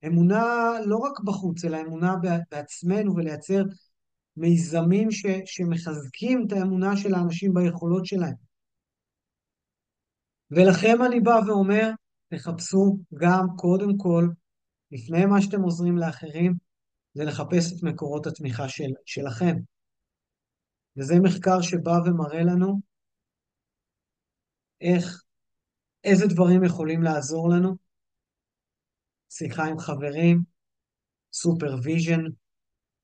אמונה לא רק בחוץ, אלא אמונה בעצמנו, ולייצר מיזמים שמחזקים את האמונה של האנשים ביכולות שלהם. ולכם אני בא ואומר, תחפשו גם קודם כל, לפני מה שאתם עוזרים לאחרים, זה לחפש את מקורות התמיכה שלכם. וזה מחקר שבא ומראה לנו איזה דברים יכולים לעזור לנו. שיחה עם חברים, סופרוויז'ן,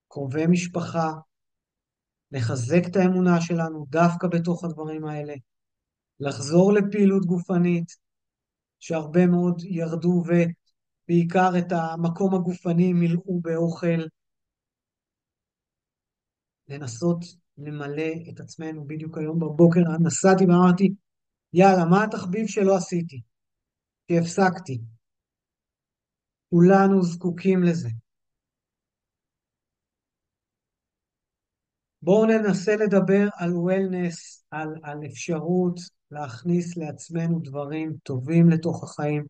קרובי משפחה, לחזק את האמונה שלנו דווקא בתוך הדברים האלה, לחזור לפעילות גופנית, שהרבה מאוד ירדו ובעיקר את המקום הגופני מילאו באוכל, לנסות למלא את עצמנו. בדיוק היום בבוקר נסעתי ואמרתי, יאללה, מה התחביב שלא עשיתי, שהפסקתי? כולנו זקוקים לזה. בואו ננסה לדבר על וולנס, על אפשרות להכניס לעצמנו דברים טובים לתוך החיים.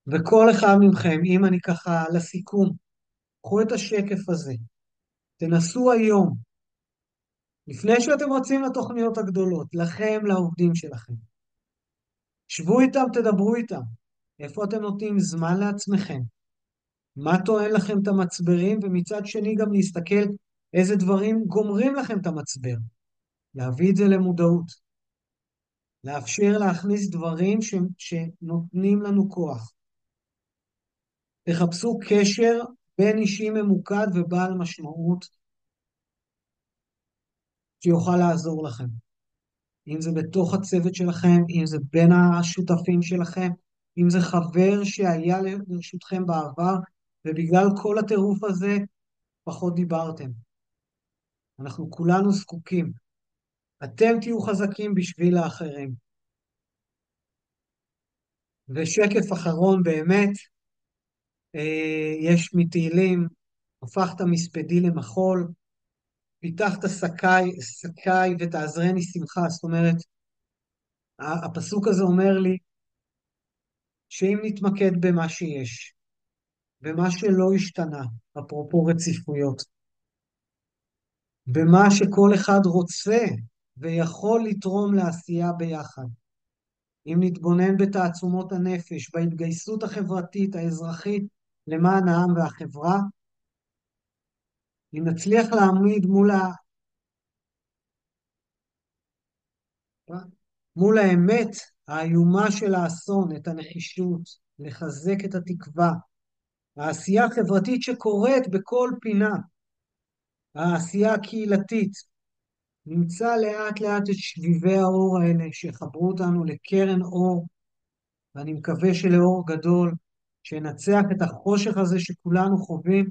וכל אחד מכם, אם אני ככה לסיכום, קחו את השקף הזה, תנסו היום, לפני שאתם רצים לתוכניות הגדולות, לכם, לעובדים שלכם. שבו איתם, תדברו איתם. איפה אתם נותנים זמן לעצמכם? מה טוען לכם את המצברים? ומצד שני גם להסתכל איזה דברים גומרים לכם את המצבר. להביא את זה למודעות. לאפשר להכניס דברים שנותנים לנו כוח. תחפשו קשר בין אישי ממוקד ובעל משמעות שיוכל לעזור לכם. אם זה בתוך הצוות שלכם, אם זה בין השותפים שלכם, אם זה חבר שהיה לרשותכם בעבר, ובגלל כל הטירוף הזה פחות דיברתם. אנחנו כולנו זקוקים. אתם תהיו חזקים בשביל האחרים. ושקף אחרון באמת, יש מתהילים, הפכת מספדי למחול, פיתחת סקאי ותעזרני שמחה. זאת אומרת, הפסוק הזה אומר לי, שאם נתמקד במה שיש, במה שלא השתנה, אפרופו רציפויות, במה שכל אחד רוצה ויכול לתרום לעשייה ביחד, אם נתבונן בתעצומות הנפש, בהתגייסות החברתית, האזרחית, למען העם והחברה, אם נצליח להעמיד מול האמת האיומה של האסון, את הנחישות, לחזק את התקווה, העשייה החברתית שקורית בכל פינה, העשייה הקהילתית, נמצא לאט לאט את שביבי האור האלה שיחברו אותנו לקרן אור, ואני מקווה שלאור גדול, שנצח את החושך הזה שכולנו חווים,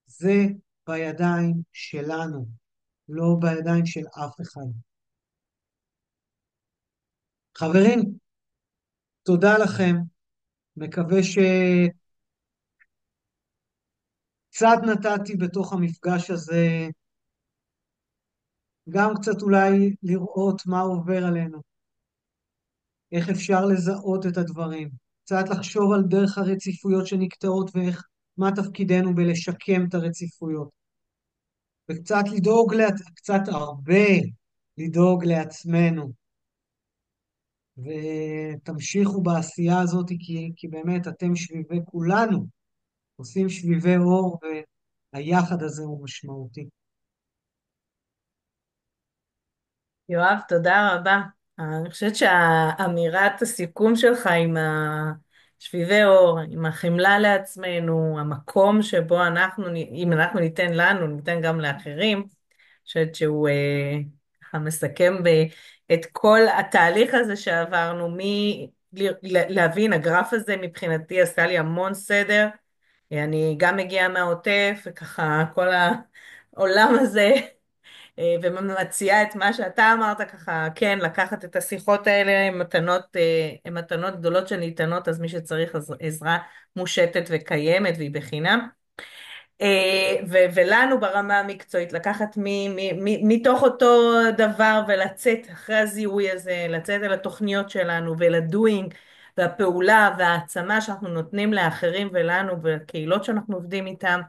זה בידיים שלנו, לא בידיים של אף אחד. חברים, תודה לכם, מקווה קצת נתתי בתוך המפגש הזה, גם קצת אולי לראות מה עובר עלינו, איך אפשר לזהות את הדברים, קצת לחשוב על דרך הרציפויות שנקטעות ואיך, מה תפקידנו בלשקם את הרציפויות, וקצת לדאוג, קצת הרבה לדאוג לעצמנו, ותמשיכו בעשייה הזאת, כי באמת אתם שביבי כולנו, עושים שביבי אור, והיחד הזה הוא משמעותי. יואב, תודה רבה. אני חושבת שהאמירת הסיכום שלך עם השביבי אור, עם החמלה לעצמנו, המקום שבו אנחנו, אם אנחנו ניתן לנו, ניתן גם לאחרים, אני חושבת שהוא ככה מסכם את כל התהליך הזה שעברנו, להבין, הגרף הזה מבחינתי עשה לי המון סדר. אני גם מגיעה מהעוטף, וככה כל העולם הזה ומציעה את מה שאתה אמרת ככה, כן, לקחת את השיחות האלה, הן מתנות גדולות שניתנות, אז מי שצריך עזרה מושטת וקיימת והיא בחינם. ולנו ברמה המקצועית, לקחת מתוך אותו דבר ולצאת אחרי הזיהוי הזה, לצאת אל התוכניות שלנו ולדוינג והפעולה והעצמה שאנחנו נותנים לאחרים ולנו בקהילות שאנחנו עובדים איתם.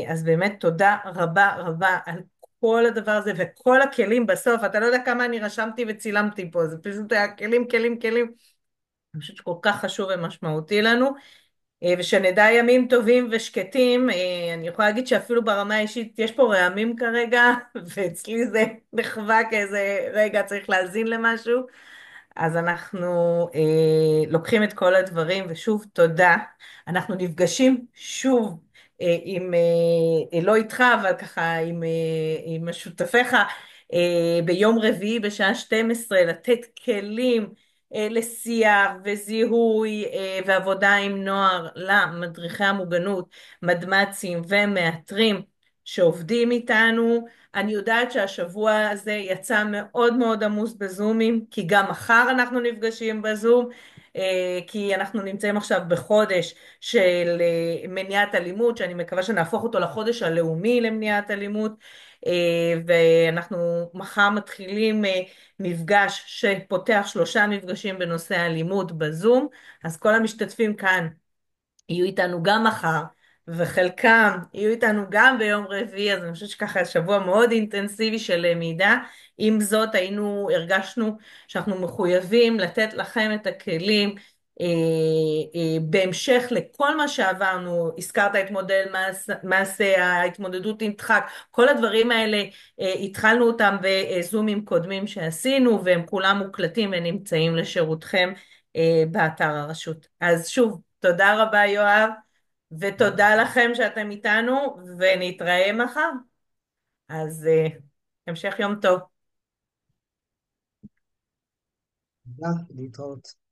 אז באמת תודה רבה רבה על כל הדבר הזה וכל הכלים בסוף, אתה לא יודע כמה אני רשמתי וצילמתי פה, זה פשוט היה כלים, כלים, כלים, אני חושבת שכל כך חשוב ומשמעותי לנו, ושנדע ימים טובים ושקטים. אני יכולה להגיד שאפילו ברמה האישית יש פה רעמים כרגע, ואצלי זה נחווה כאיזה רגע צריך להזין למשהו, אז אנחנו לוקחים את כל הדברים, ושוב תודה. אנחנו נפגשים שוב לא איתך, אבל ככה עם השותפיך ביום רביעי בשעה 12, לתת כלים לשיח וזיהוי ועבודה עם נוער למדריכי המוגנות, מדמצים ומאתרים, שעובדים איתנו. אני יודעת שהשבוע הזה יצא מאוד מאוד עמוס בזומים, כי גם מחר אנחנו נפגשים בזום, כי אנחנו נמצאים עכשיו בחודש של מניעת אלימות, שאני מקווה שנהפוך אותו לחודש הלאומי למניעת אלימות, ואנחנו מחר מתחילים מפגש שפותח 3 מפגשים בנושא אלימות בזום, אז כל המשתתפים כאן יהיו איתנו גם מחר, וחלקם יהיו איתנו גם ביום רביעי, אז אני חושבת שככה שבוע מאוד אינטנסיבי של למידה. עם זאת, הרגשנו שאנחנו מחויבים לתת לכם את הכלים, בהמשך לכל מה שעברנו. הזכרת את מודל מעשה, ההתמודדות עם דחק, כל הדברים האלה, התחלנו אותם בזומים קודמים שעשינו, והם כולם מוקלטים ונמצאים לשירותכם באתר הרשות. אז שוב, תודה רבה יואב, ותודה לכם שאתם איתנו, ונתראה מחר. אז המשך יום טוב. תודה, להתראות.